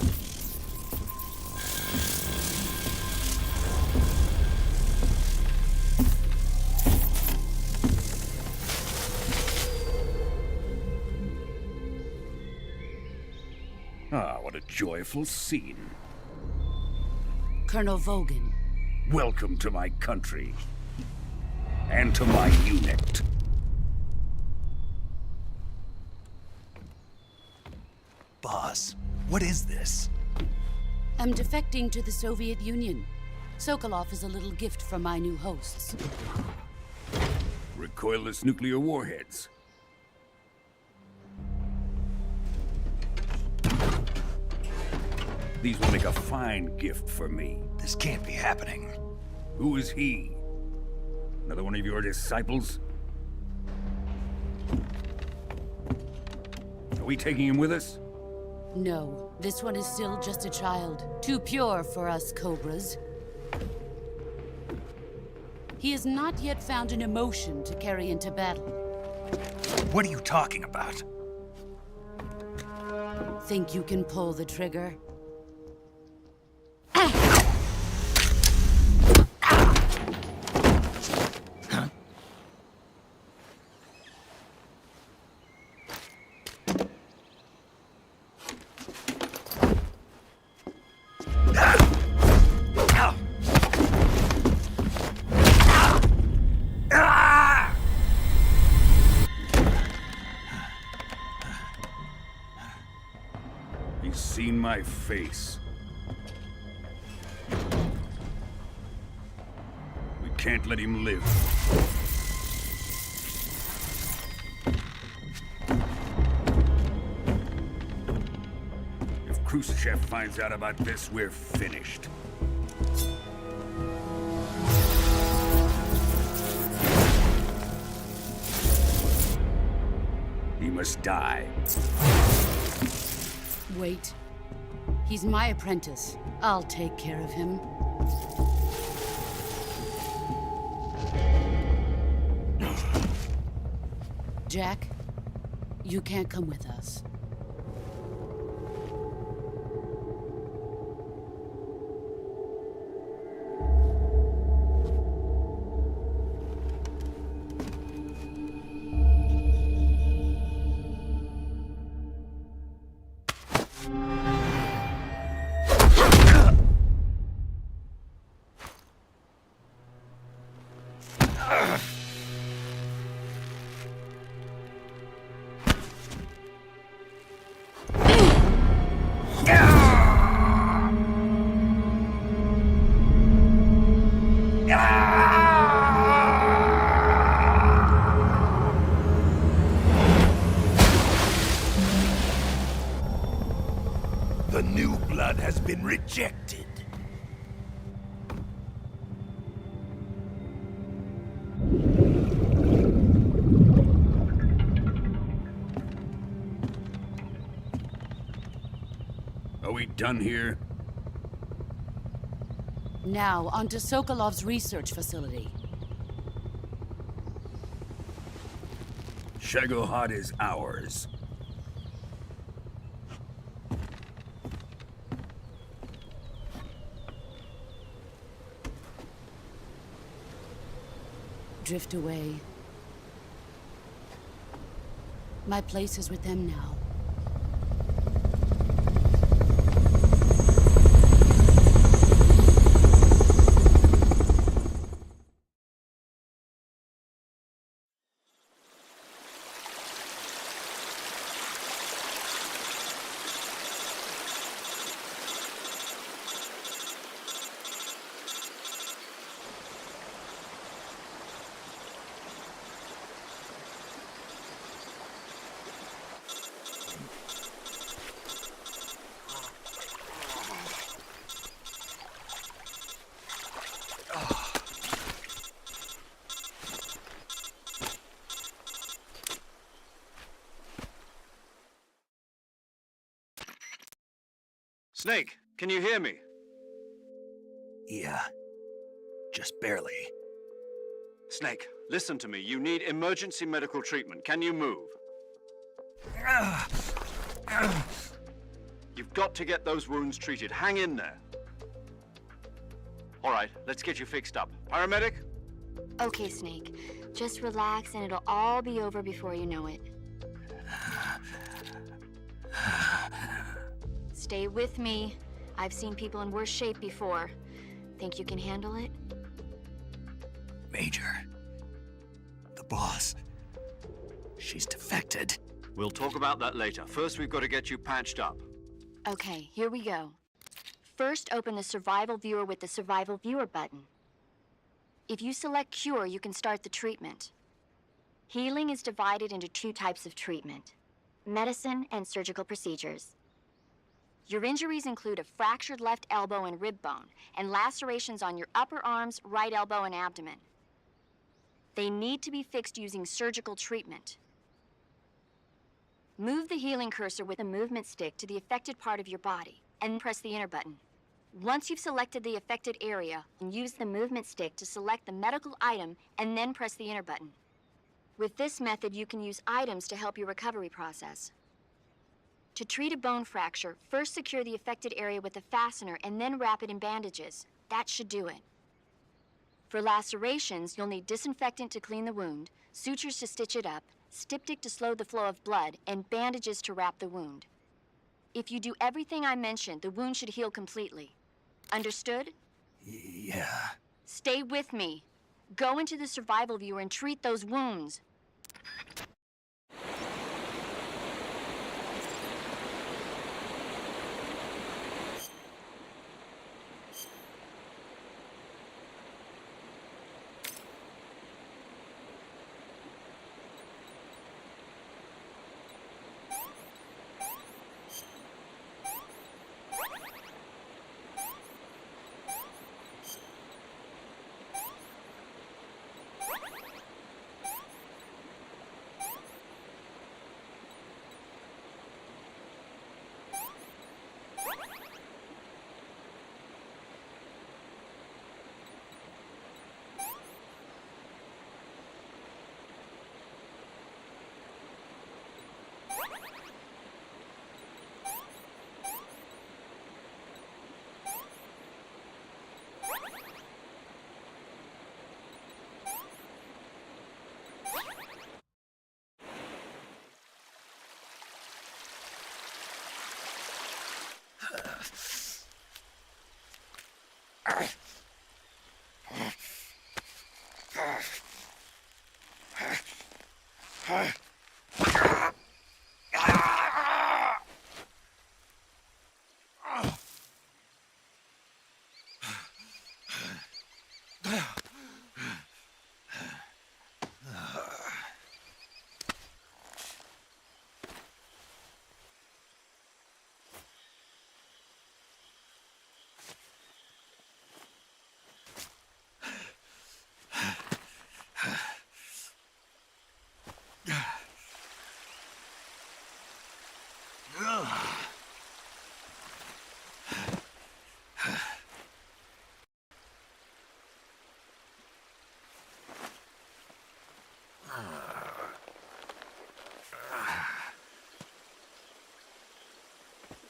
Ah, what a joyful scene. Colonel Vogan. Welcome to my country. And to my unit. Boss, what is this? I'm defecting to the Soviet Union. Sokolov is a little gift from my new hosts. Recoilless nuclear warheads. These will make a fine gift for me. This can't be happening. Who is he? Another one of your disciples? Are we taking him with us? No, this one is still just a child. Too pure for us Cobras. He has not yet found an emotion to carry into battle. What are you talking about? Think you can pull the trigger? He's seen my face. We can't let him live. If Khrushchev finds out about this, we're finished. He must die. Wait. He's my apprentice. I'll take care of him. Jack, you can't come with us. The new blood has been rejected. Are we done here? Now, onto Sokolov's research facility. Shagohod is ours. Drift away. My place is with them now. Snake, can you hear me? Yeah. Just barely. Snake, listen to me. You need emergency medical treatment. Can you move? You've got to get those wounds treated. Hang in there. All right, let's get you fixed up. Paramedic? Okay, Snake. Just relax and it'll all be over before you know it. Stay with me. I've seen people in worse shape before. Think you can handle it? Major, the boss, she's defected. We'll talk about that later. First, we've got to get you patched up. Okay, here we go. First, open the Survival Viewer with the Survival Viewer button. If you select Cure, you can start the treatment. Healing is divided into two types of treatment: medicine and surgical procedures. Your injuries include a fractured left elbow and rib bone, and lacerations on your upper arms, right elbow, and abdomen. They need to be fixed using surgical treatment. Move the healing cursor with a movement stick to the affected part of your body, and press the enter button. Once you've selected the affected area, use the movement stick to select the medical item, and then press the enter button. With this method, you can use items to help your recovery process. To treat a bone fracture, first secure the affected area with a fastener and then wrap it in bandages. That should do it. For lacerations, you'll need disinfectant to clean the wound, sutures to stitch it up, styptic to slow the flow of blood, and bandages to wrap the wound. If you do everything I mentioned, the wound should heal completely. Understood? Yeah. Stay with me. Go into the Survival Viewer and treat those wounds.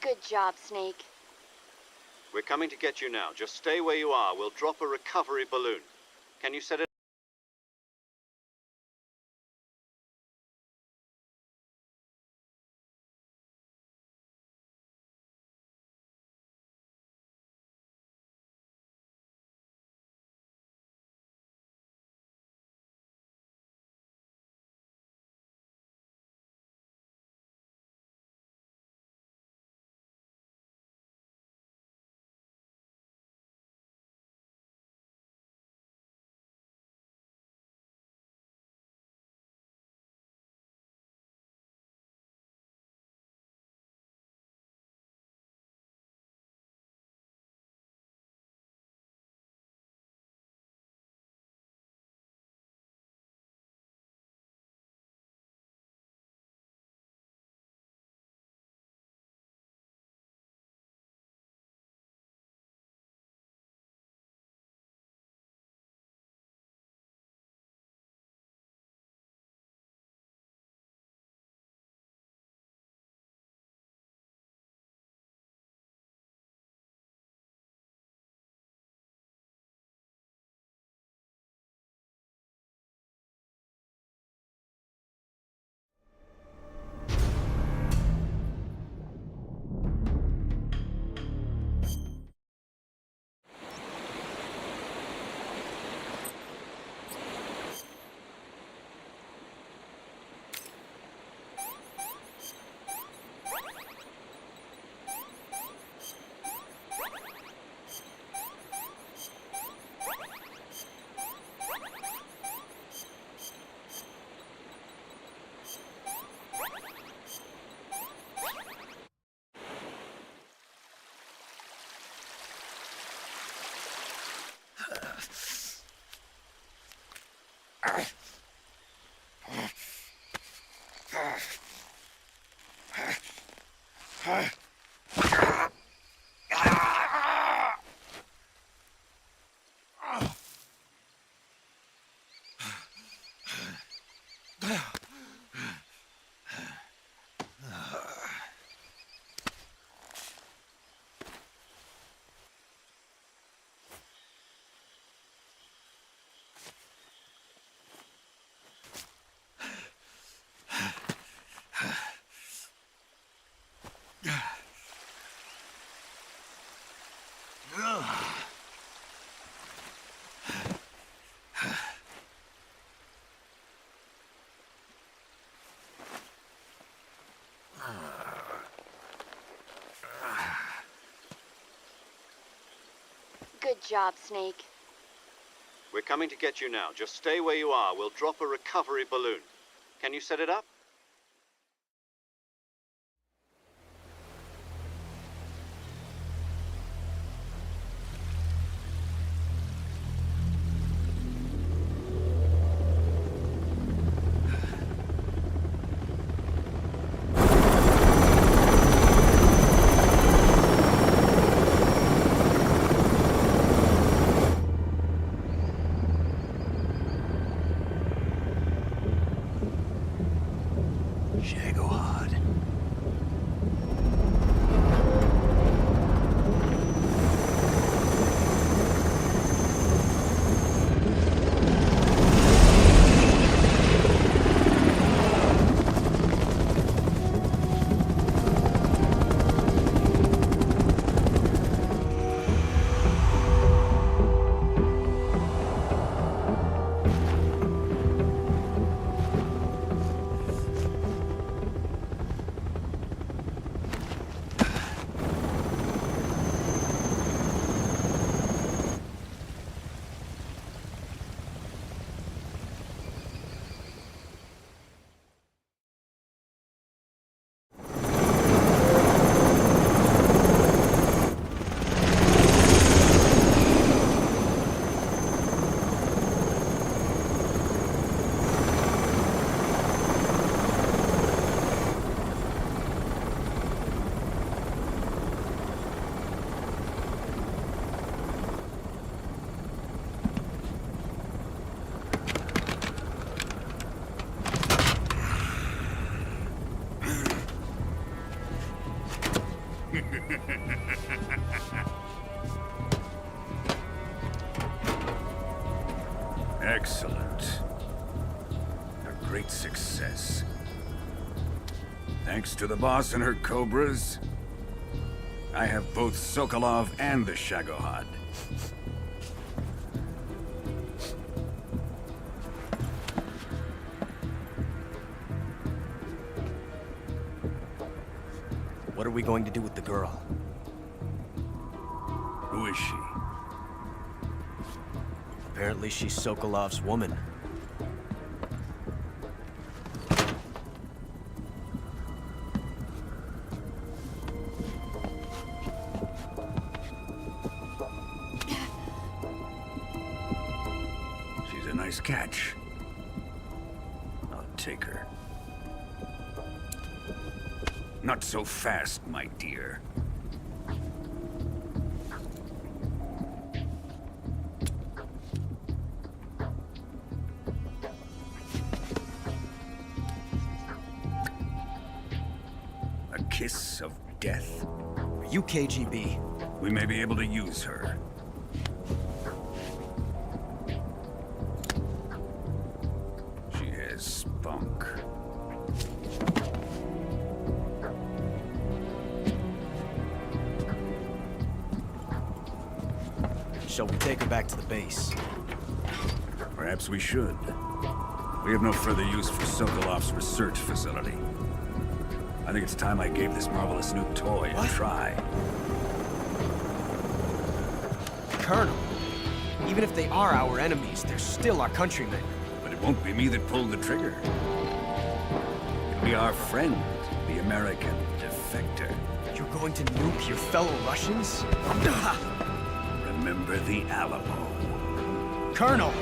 Good job, Snake. We're coming to get you now. Just stay where you are. We'll drop a recovery balloon. Can you set it Good job, Snake. We're coming to get you now. Just stay where you are. We'll drop a recovery balloon. Can you set it up? Shagohod. Excellent. A great success. Thanks to the boss and her cobras, I have both Sokolov and the Shagohod. What are we going to do with the girl? Who is she? Apparently she's Sokolov's woman. She's a nice catch. I'll take her. Not so fast, my dear. A kiss of death? Are you KGB? We may be able to use her. She has spunk. Shall we take her back to the base? Perhaps we should. We have no further use for Sokolov's research facility. I think it's time I gave this marvelous new toy a try. Colonel, even if they are our enemies, they're still our countrymen. But it won't be me that pulled the trigger. It'll be our friend, the American defector. You're going to nuke your fellow Russians? Remember the Alamo. Colonel!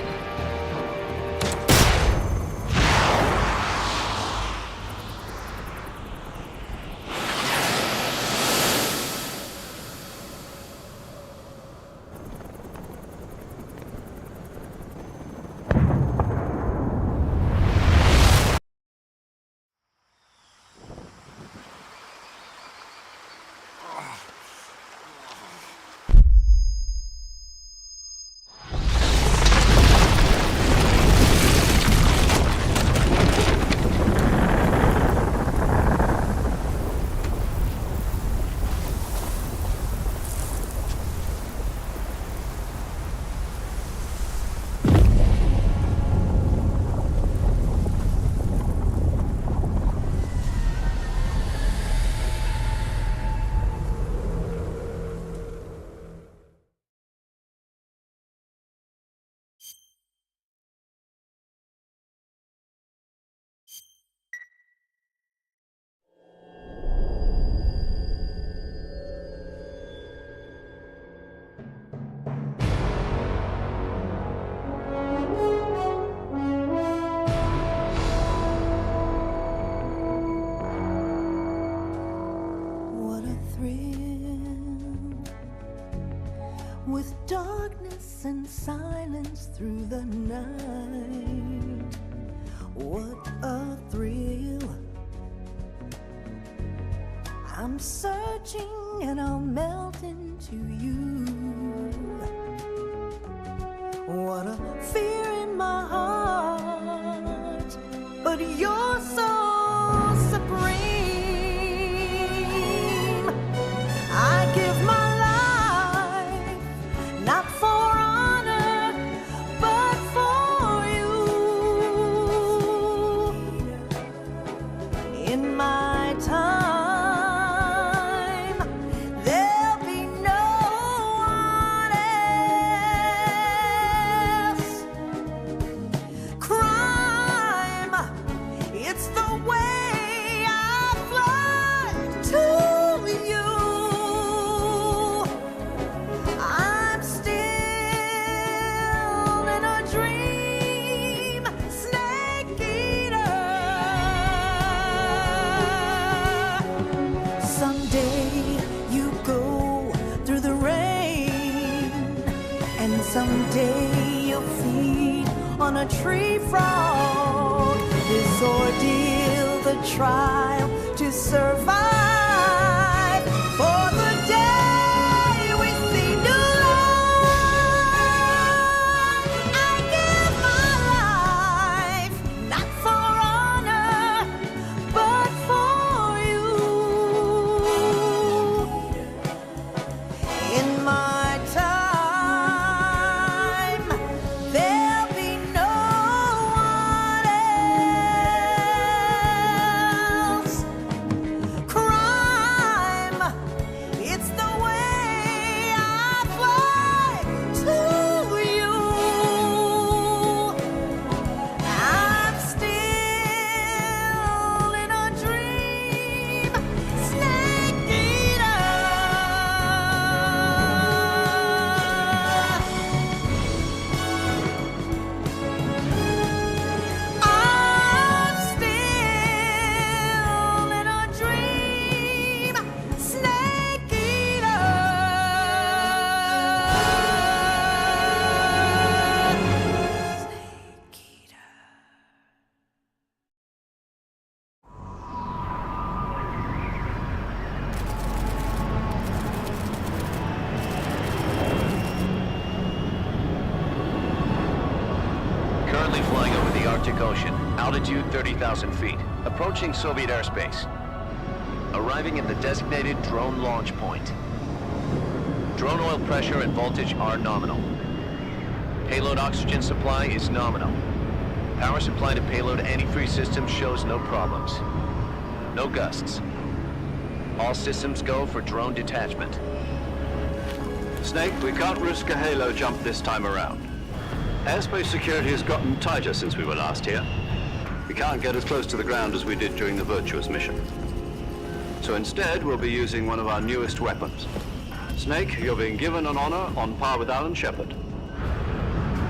and silence through the night. What a thrill. I'm searching and I'll melt into you. What a fear in my heart, but you're so supreme. I give my life, not for honor, but for you. In my time, there'll be no one else. Crime, it's the way I fly to you. I'm still in a dream, snake eater. Someday you go through the rain, and someday you'll feed on a tree frog. This ordeal, the trial to survive, for the day we see new life. I give my life, not for honor, but for you. In my time, there'll be no one else. Crime, it's the way I fly to you. I'm still in a dream, snake eater. I'm still in a dream, snake eater. Currently flying over the Arctic Ocean, altitude 30,000 feet, approaching Soviet airspace. Arriving at the designated drone launch point. Drone oil pressure and voltage are nominal. Payload oxygen supply is nominal. Power supply to payload antifreeze system shows no problems. No gusts. All systems go for drone detachment. Snake, we can't risk a halo jump this time around. Airspace security has gotten tighter since we were last here. We can't get as close to the ground as we did during the Virtuous mission. So instead, we'll be using one of our newest weapons. Snake, you're being given an honor on par with Alan Shepard.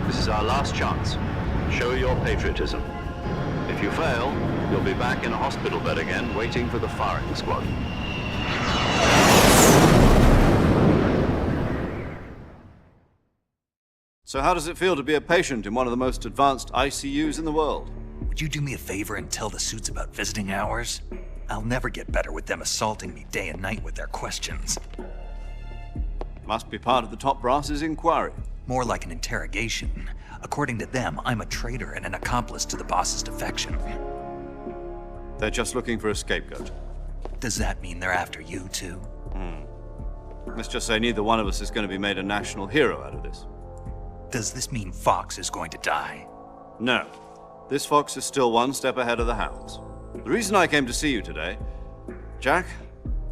This is our last chance. Show your patriotism. If you fail, you'll be back in a hospital bed again, waiting for the firing squad. So how does it feel to be a patient in one of the most advanced ICUs in the world? Would you do me a favor and tell the suits about visiting hours? I'll never get better with them assaulting me day and night with their questions. Must be part of the top brass's inquiry. More like an interrogation. According to them, I'm a traitor and an accomplice to the boss's defection. They're just looking for a scapegoat. Does that mean they're after you, too? Let's just say neither one of us is going to be made a national hero out of this. Does this mean Fox is going to die? No. This fox is still one step ahead of the hounds. The reason I came to see you today, Jack,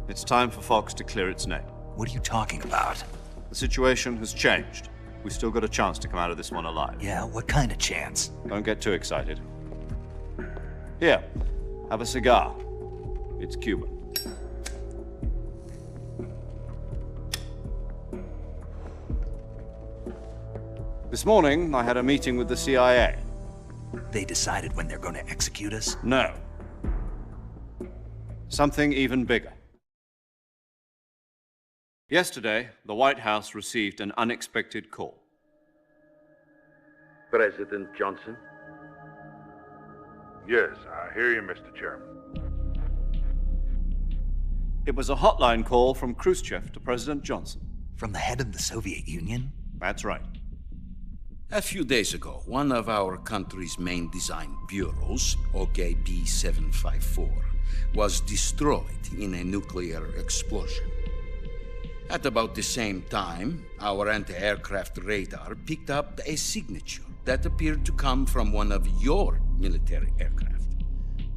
it's time for Fox to clear its name. What are you talking about? The situation has changed. We still got a chance to come out of this one alive. Yeah, what kind of chance? Don't get too excited. Here, have a cigar. It's Cuban. This morning, I had a meeting with the CIA. They decided when they're going to execute us? No. Something even bigger. Yesterday, the White House received an unexpected call. President Johnson? Yes, I hear you, Mr. Chairman. It was a hotline call from Khrushchev to President Johnson. From the head of the Soviet Union? That's right. A few days ago, one of our country's main design bureaus, OKB 754, was destroyed in a nuclear explosion. At about the same time, our anti-aircraft radar picked up a signature that appeared to come from one of your military aircraft.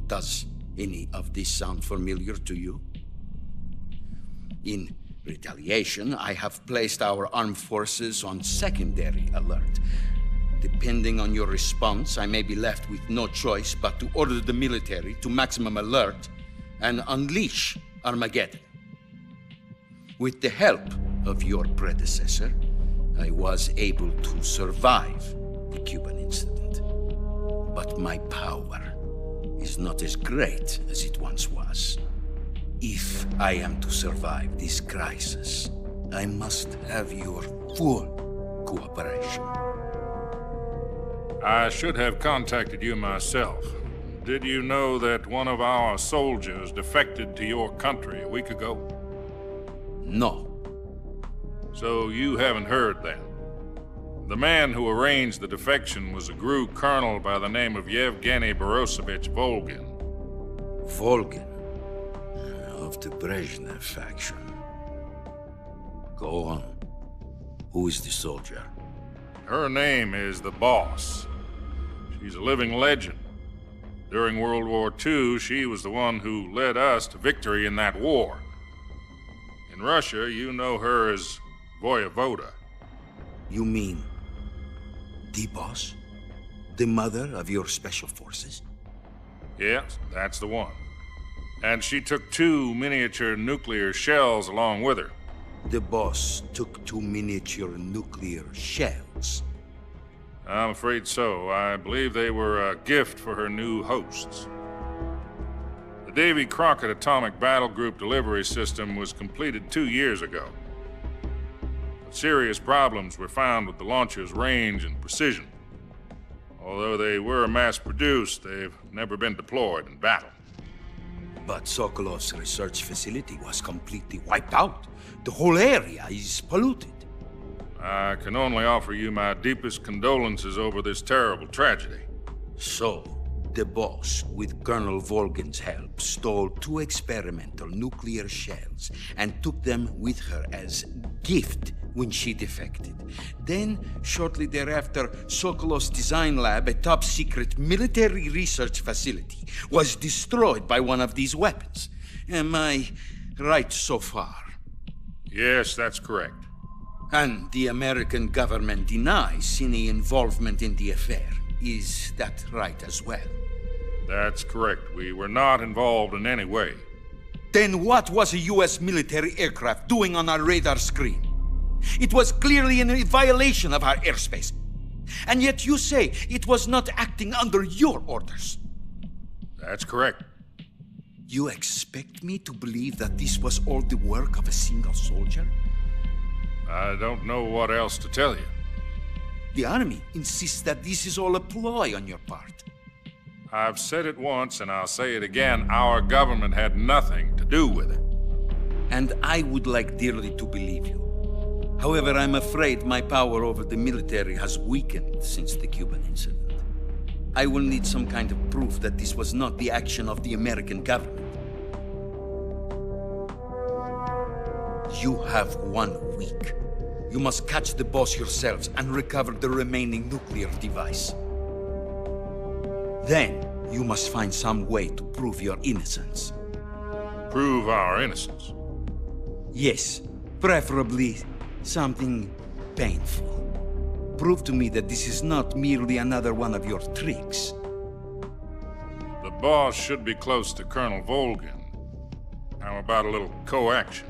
Does any of this sound familiar to you? In retaliation, I have placed our armed forces on secondary alert. Depending on your response, I may be left with no choice but to order the military to maximum alert and unleash Armageddon. With the help of your predecessor, I was able to survive the Cuban incident. But my power is not as great as it once was. If I am to survive this crisis, I must have your full cooperation. I should have contacted you myself. Did you know that one of our soldiers defected to your country a week ago? No. So you haven't heard then. The man who arranged the defection was a GRU colonel by the name of Yevgeny Borisovich Volgin. Volgin? Of the Brezhnev faction. Go on. Who is the soldier? Her name is the Boss. She's a living legend. During World War II, she was the one who led us to victory in that war. In Russia, you know her as Voyevoda. You mean the Boss? The mother of your special forces? Yes, that's the one. And she took 2 miniature nuclear shells along with her. The Boss took 2 miniature nuclear shells? I'm afraid so. I believe they were a gift for her new hosts. The Davy Crockett Atomic Battle Group delivery system was completed 2 years ago. But serious problems were found with the launcher's range and precision. Although they were mass-produced, they've never been deployed in battle. But Sokolov's research facility was completely wiped out. The whole area is polluted. I can only offer you my deepest condolences over this terrible tragedy. So, the Boss, with Colonel Volgin's help, stole 2 experimental nuclear shells and took them with her as gift when she defected. Then, shortly thereafter, Sokolov's design lab, a top-secret military research facility, was destroyed by one of these weapons. Am I right so far? Yes, that's correct. And the American government denies any involvement in the affair. Is that right as well? That's correct. We were not involved in any way. Then what was a U.S. military aircraft doing on our radar screen? It was clearly in violation of our airspace. And yet you say it was not acting under your orders. That's correct. You expect me to believe that this was all the work of a single soldier? I don't know what else to tell you. The Army insists that this is all a ploy on your part. I've said it once and I'll say it again. Our government had nothing to do with it. And I would like dearly to believe you. However, I'm afraid my power over the military has weakened since the Cuban incident. I will need some kind of proof that this was not the action of the American government. You have 1 week. You must catch the Boss yourselves and recover the remaining nuclear device. Then, you must find some way to prove your innocence. Prove our innocence? Yes, preferably something painful. Prove to me that this is not merely another one of your tricks. The Boss should be close to Colonel Volgin. How about a little co-action?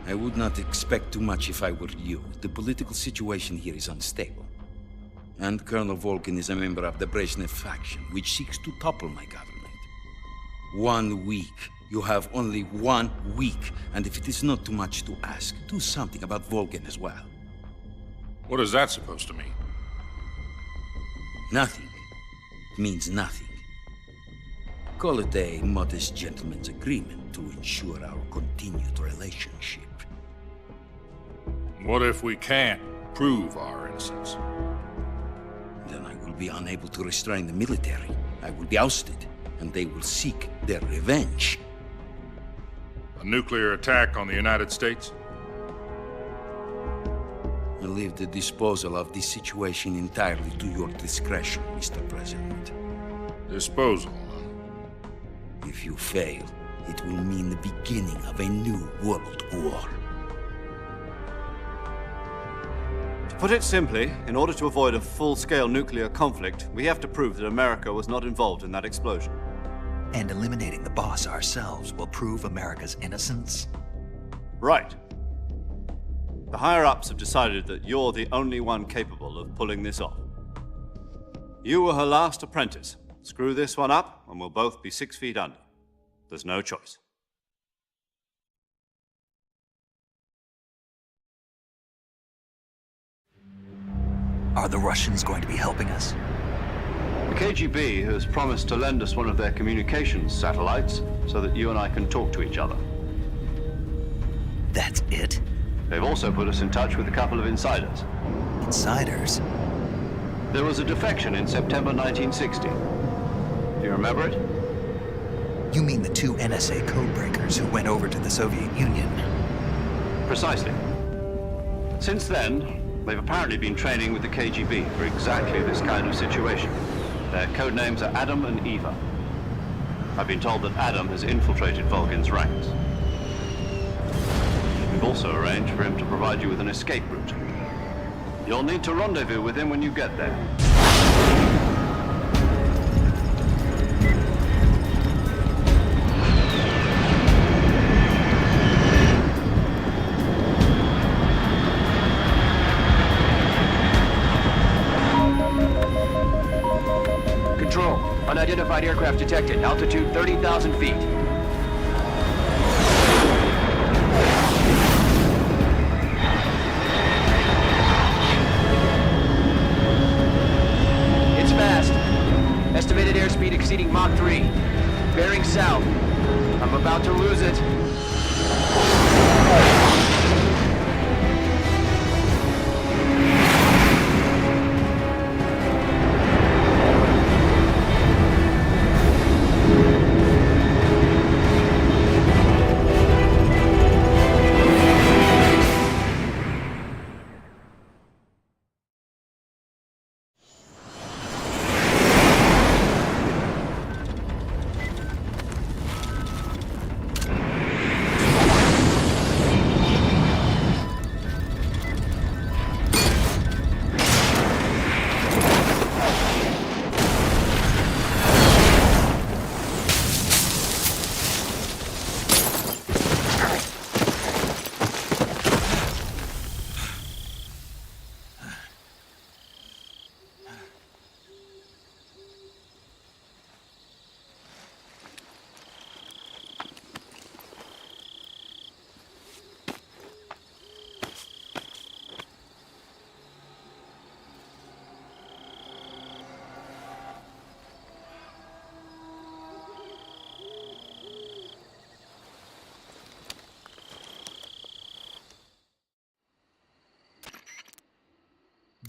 I would not expect too much if I were you. The political situation here is unstable. And Colonel Volgin is a member of the Brezhnev faction, which seeks to topple my government. 1 week. You have only 1 week, and if it is not too much to ask, do something about Volgin as well. What is that supposed to mean? Nothing means nothing. Call it a modest gentleman's agreement to ensure our continued relationship. What if we can't prove our innocence? Then I will be unable to restrain the military. I will be ousted, and they will seek their revenge. A nuclear attack on the United States? I leave the disposal of this situation entirely to your discretion, Mr. President. Disposal? If you fail, it will mean the beginning of a new world war. To put it simply, in order to avoid a full-scale nuclear conflict, we have to prove that America was not involved in that explosion. And eliminating the boss ourselves will prove America's innocence? Right. The higher-ups have decided that you're the only one capable of pulling this off. You were her last apprentice. Screw this one up, and we'll both be 6 feet under. There's no choice. Are the Russians going to be helping us? The KGB has promised to lend us one of their communications satellites so that you and I can talk to each other. That's it? They've also put us in touch with a couple of insiders. Insiders? There was a defection in September 1960. Do you remember it? You mean the 2 NSA codebreakers who went over to the Soviet Union? Precisely. Since then, they've apparently been training with the KGB for exactly this kind of situation. Their code names are Adam and Eva. I've been told that Adam has infiltrated Volgin's ranks. We've also arranged for him to provide you with an escape route. You'll need to rendezvous with him when you get there. Control, unidentified aircraft detected. Altitude 30,000 feet. It's fast. Estimated airspeed exceeding Mach 3. Bearing south. I'm about to lose it.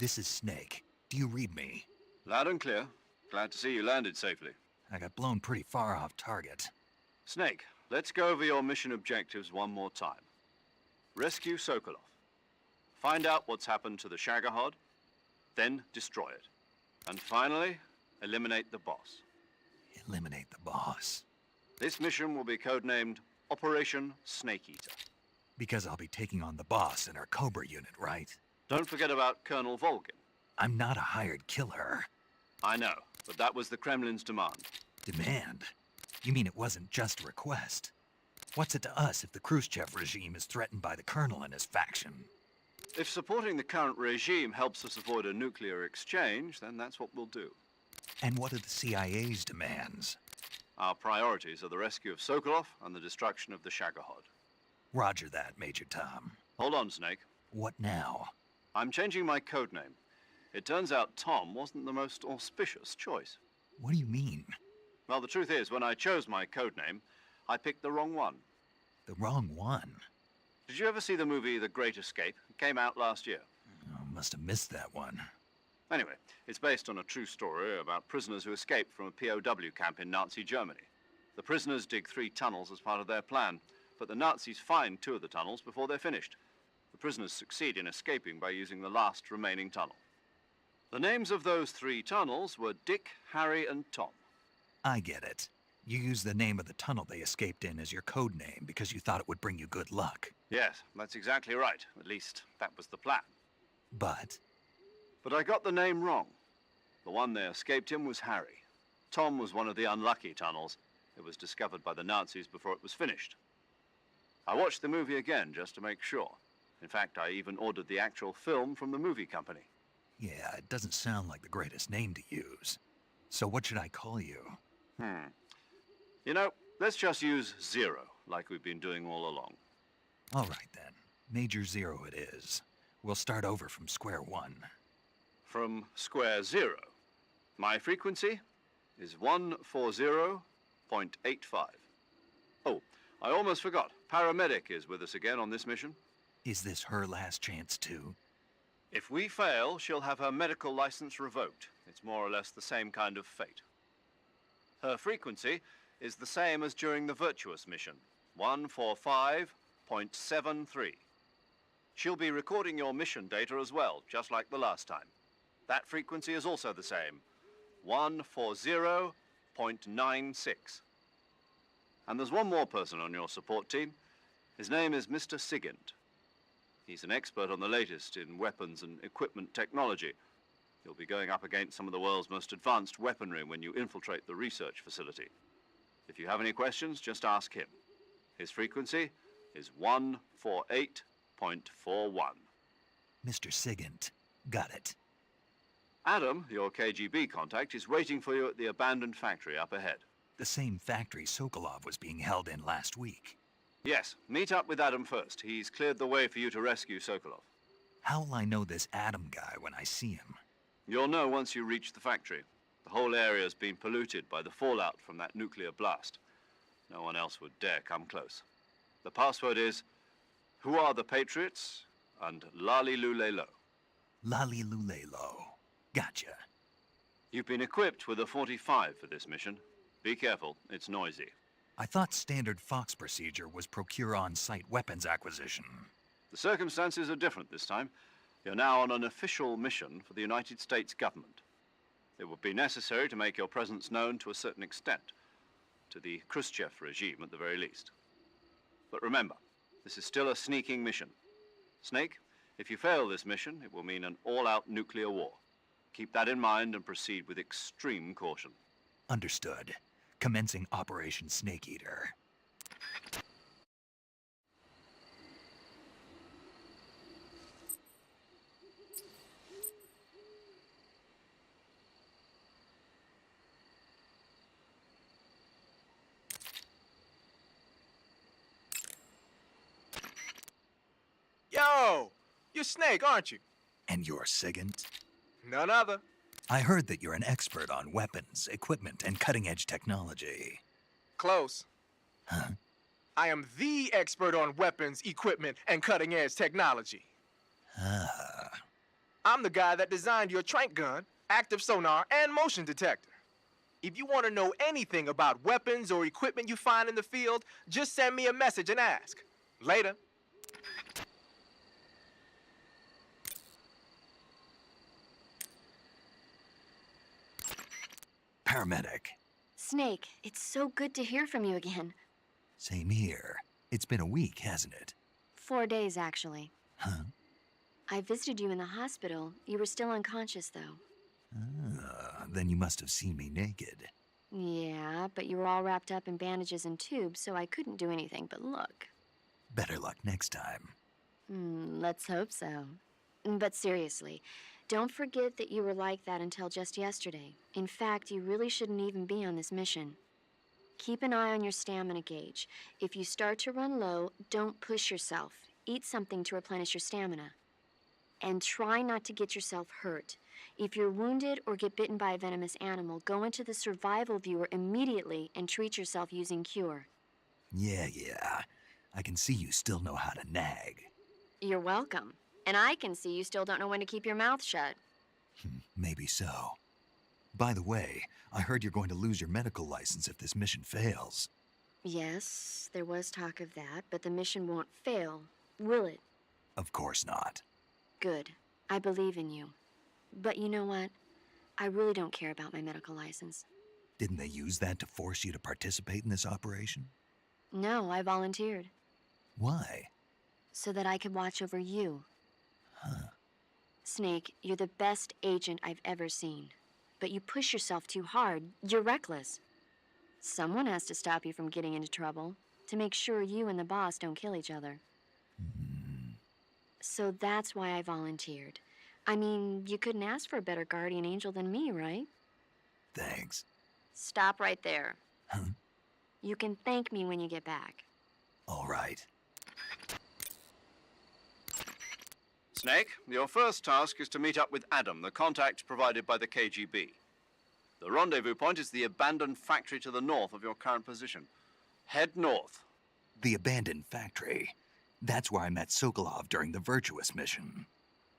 This is Snake. Do you read me? Loud and clear. Glad to see you landed safely. I got blown pretty far off target. Snake, let's go over your mission objectives one more time. Rescue Sokolov. Find out what's happened to the Shagohod, then destroy it. And finally, eliminate the boss. Eliminate the boss? This mission will be codenamed Operation Snake Eater. Because I'll be taking on the boss in our Cobra unit, right? Don't forget about Colonel Volgin. I'm not a hired killer. I know, but that was the Kremlin's demand. Demand? You mean it wasn't just a request? What's it to us if the Khrushchev regime is threatened by the Colonel and his faction? If supporting the current regime helps us avoid a nuclear exchange, then that's what we'll do. And what are the CIA's demands? Our priorities are the rescue of Sokolov and the destruction of the Shagohod. Roger that, Major Tom. Hold on, Snake. What now? I'm changing my codename. It turns out Tom wasn't the most auspicious choice. What do you mean? Well, the truth is, when I chose my codename, I picked the wrong one. The wrong one? Did you ever see the movie The Great Escape? It came out last year. Oh, must have missed that one. Anyway, it's based on a true story about prisoners who escaped from a POW camp in Nazi Germany. The prisoners dig 3 tunnels as part of their plan, but the Nazis find 2 of the tunnels before they're finished. The prisoners succeed in escaping by using the last remaining tunnel. The names of those 3 tunnels were Dick, Harry, and Tom. I get it. You used the name of the tunnel they escaped in as your code name because you thought it would bring you good luck. Yes, that's exactly right. At least, that was the plan. But I got the name wrong. The one they escaped in was Harry. Tom was one of the unlucky tunnels. It was discovered by the Nazis before it was finished. I watched the movie again just to make sure. In fact, I even ordered the actual film from the movie company. yeah, it doesn't sound like the greatest name to use. So what should I call you? You know, let's just use Zero, like we've been doing all along. All right then. Major Zero it is. We'll start over from square one. From square 0. My frequency is 140.85. Oh, I almost forgot. Paramedic is with us again on this mission. Is this her last chance too? If we fail, she'll have her medical license revoked. It's more or less the same kind of fate. Her frequency is the same as during the Virtuous mission, 145.73. She'll be recording your mission data as well, just like the last time. That frequency is also the same, 140.96. And there's one more person on your support team. His name is Mr. Sigint. He's an expert on the latest in weapons and equipment technology. You'll be going up against some of the world's most advanced weaponry when you infiltrate the research facility. If you have any questions, just ask him. His frequency is 148.41. Mr. Sigint. Got it. Adam, your KGB contact, is waiting for you at the abandoned factory up ahead. The same factory Sokolov was being held in last week. Yes, meet up with Adam first. He's cleared the way for you to rescue Sokolov. How'll I know this Adam guy when I see him? You'll know once you reach the factory. The whole area's been polluted by the fallout from that nuclear blast. No one else would dare come close. The password is, "Who are the Patriots?" and Lali Lulelo. Lali Lulelo. Gotcha. You've been equipped with a 45 for this mission. Be careful, it's noisy. I thought standard Fox procedure was procure on-site weapons acquisition. The circumstances are different this time. You're now on an official mission for the United States government. It would be necessary to make your presence known to a certain extent, to the Khrushchev regime at the very least. But remember, this is still a sneaking mission. Snake, if you fail this mission, it will mean an all-out nuclear war. Keep that in mind and proceed with extreme caution. Understood. Commencing Operation Snake Eater. Yo! You're Snake, aren't you? And you're Sigint? None other. I heard that you're an expert on weapons, equipment, and cutting-edge technology. Close. Huh? I am the expert on weapons, equipment, and cutting-edge technology. Ah. I'm the guy that designed your trank gun, active sonar, and motion detector. If you want to know anything about weapons or equipment you find in the field, just send me a message and ask. Later. Paramedic. Snake, it's so good to hear from you again. Same here. It's been a week, hasn't it? 4 days, actually. Huh? I visited you in the hospital. You were still unconscious, though. Then you must have seen me naked. Yeah, but you were all wrapped up in bandages and tubes, so I couldn't do anything but look. Better luck next time. Let's hope so. But seriously, don't forget that you were like that until just yesterday. In fact, you really shouldn't even be on this mission. Keep an eye on your stamina gauge. If you start to run low, don't push yourself. Eat something to replenish your stamina. And try not to get yourself hurt. If you're wounded or get bitten by a venomous animal, go into the survival viewer immediately and treat yourself using Cure. Yeah. I can see you still know how to nag. You're welcome. And I can see you still don't know when to keep your mouth shut. Maybe so. By the way, I heard you're going to lose your medical license if this mission fails. Yes, there was talk of that, but the mission won't fail, will it? Of course not. Good. I believe in you. But you know what? I really don't care about my medical license. Didn't they use that to force you to participate in this operation? No, I volunteered. Why? So that I could watch over you. Huh. Snake, you're the best agent I've ever seen. But you push yourself too hard. You're reckless. Someone has to stop you from getting into trouble, to make sure you and the boss don't kill each other. So that's why I volunteered. I mean, you couldn't ask for a better guardian angel than me, right? Thanks. Stop right there. Huh? You can thank me when you get back. All right. Snake, your first task is to meet up with Adam, the contact provided by the KGB. The rendezvous point is the abandoned factory to the north of your current position. Head north. The abandoned factory. That's where I met Sokolov during the Virtuous mission.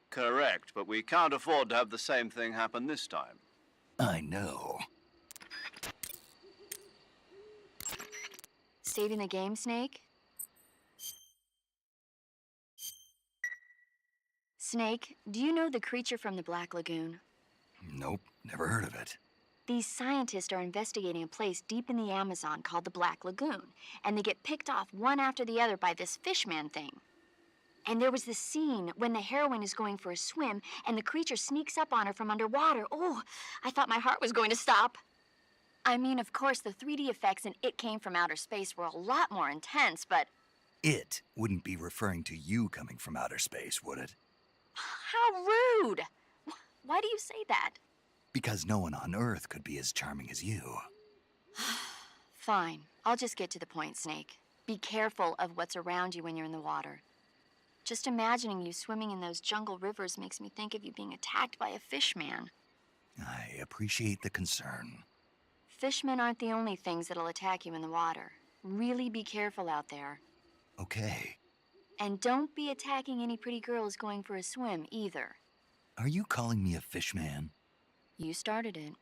Correct, but we can't afford to have the same thing happen this time. I know. Saving the game, Snake? Snake, do you know the creature from the Black Lagoon? Nope, never heard of it. These scientists are investigating a place deep in the Amazon called the Black Lagoon, and they get picked off one after the other by this fishman thing. And there was this scene when the heroine is going for a swim, and the creature sneaks up on her from underwater. Oh, I thought my heart was going to stop. I mean, of course, the 3D effects in It Came from Outer Space were a lot more intense, but... It wouldn't be referring to you coming from outer space, would it? How rude! Why do you say that? Because no one on Earth could be as charming as you. Fine. I'll just get to the point, Snake. Be careful of what's around you when you're in the water. Just imagining you swimming in those jungle rivers makes me think of you being attacked by a fishman. I appreciate the concern. Fishmen aren't the only things that'll attack you in the water. Really be careful out there. Okay. And don't be attacking any pretty girls going for a swim, either. Are you calling me a fishman? You started it.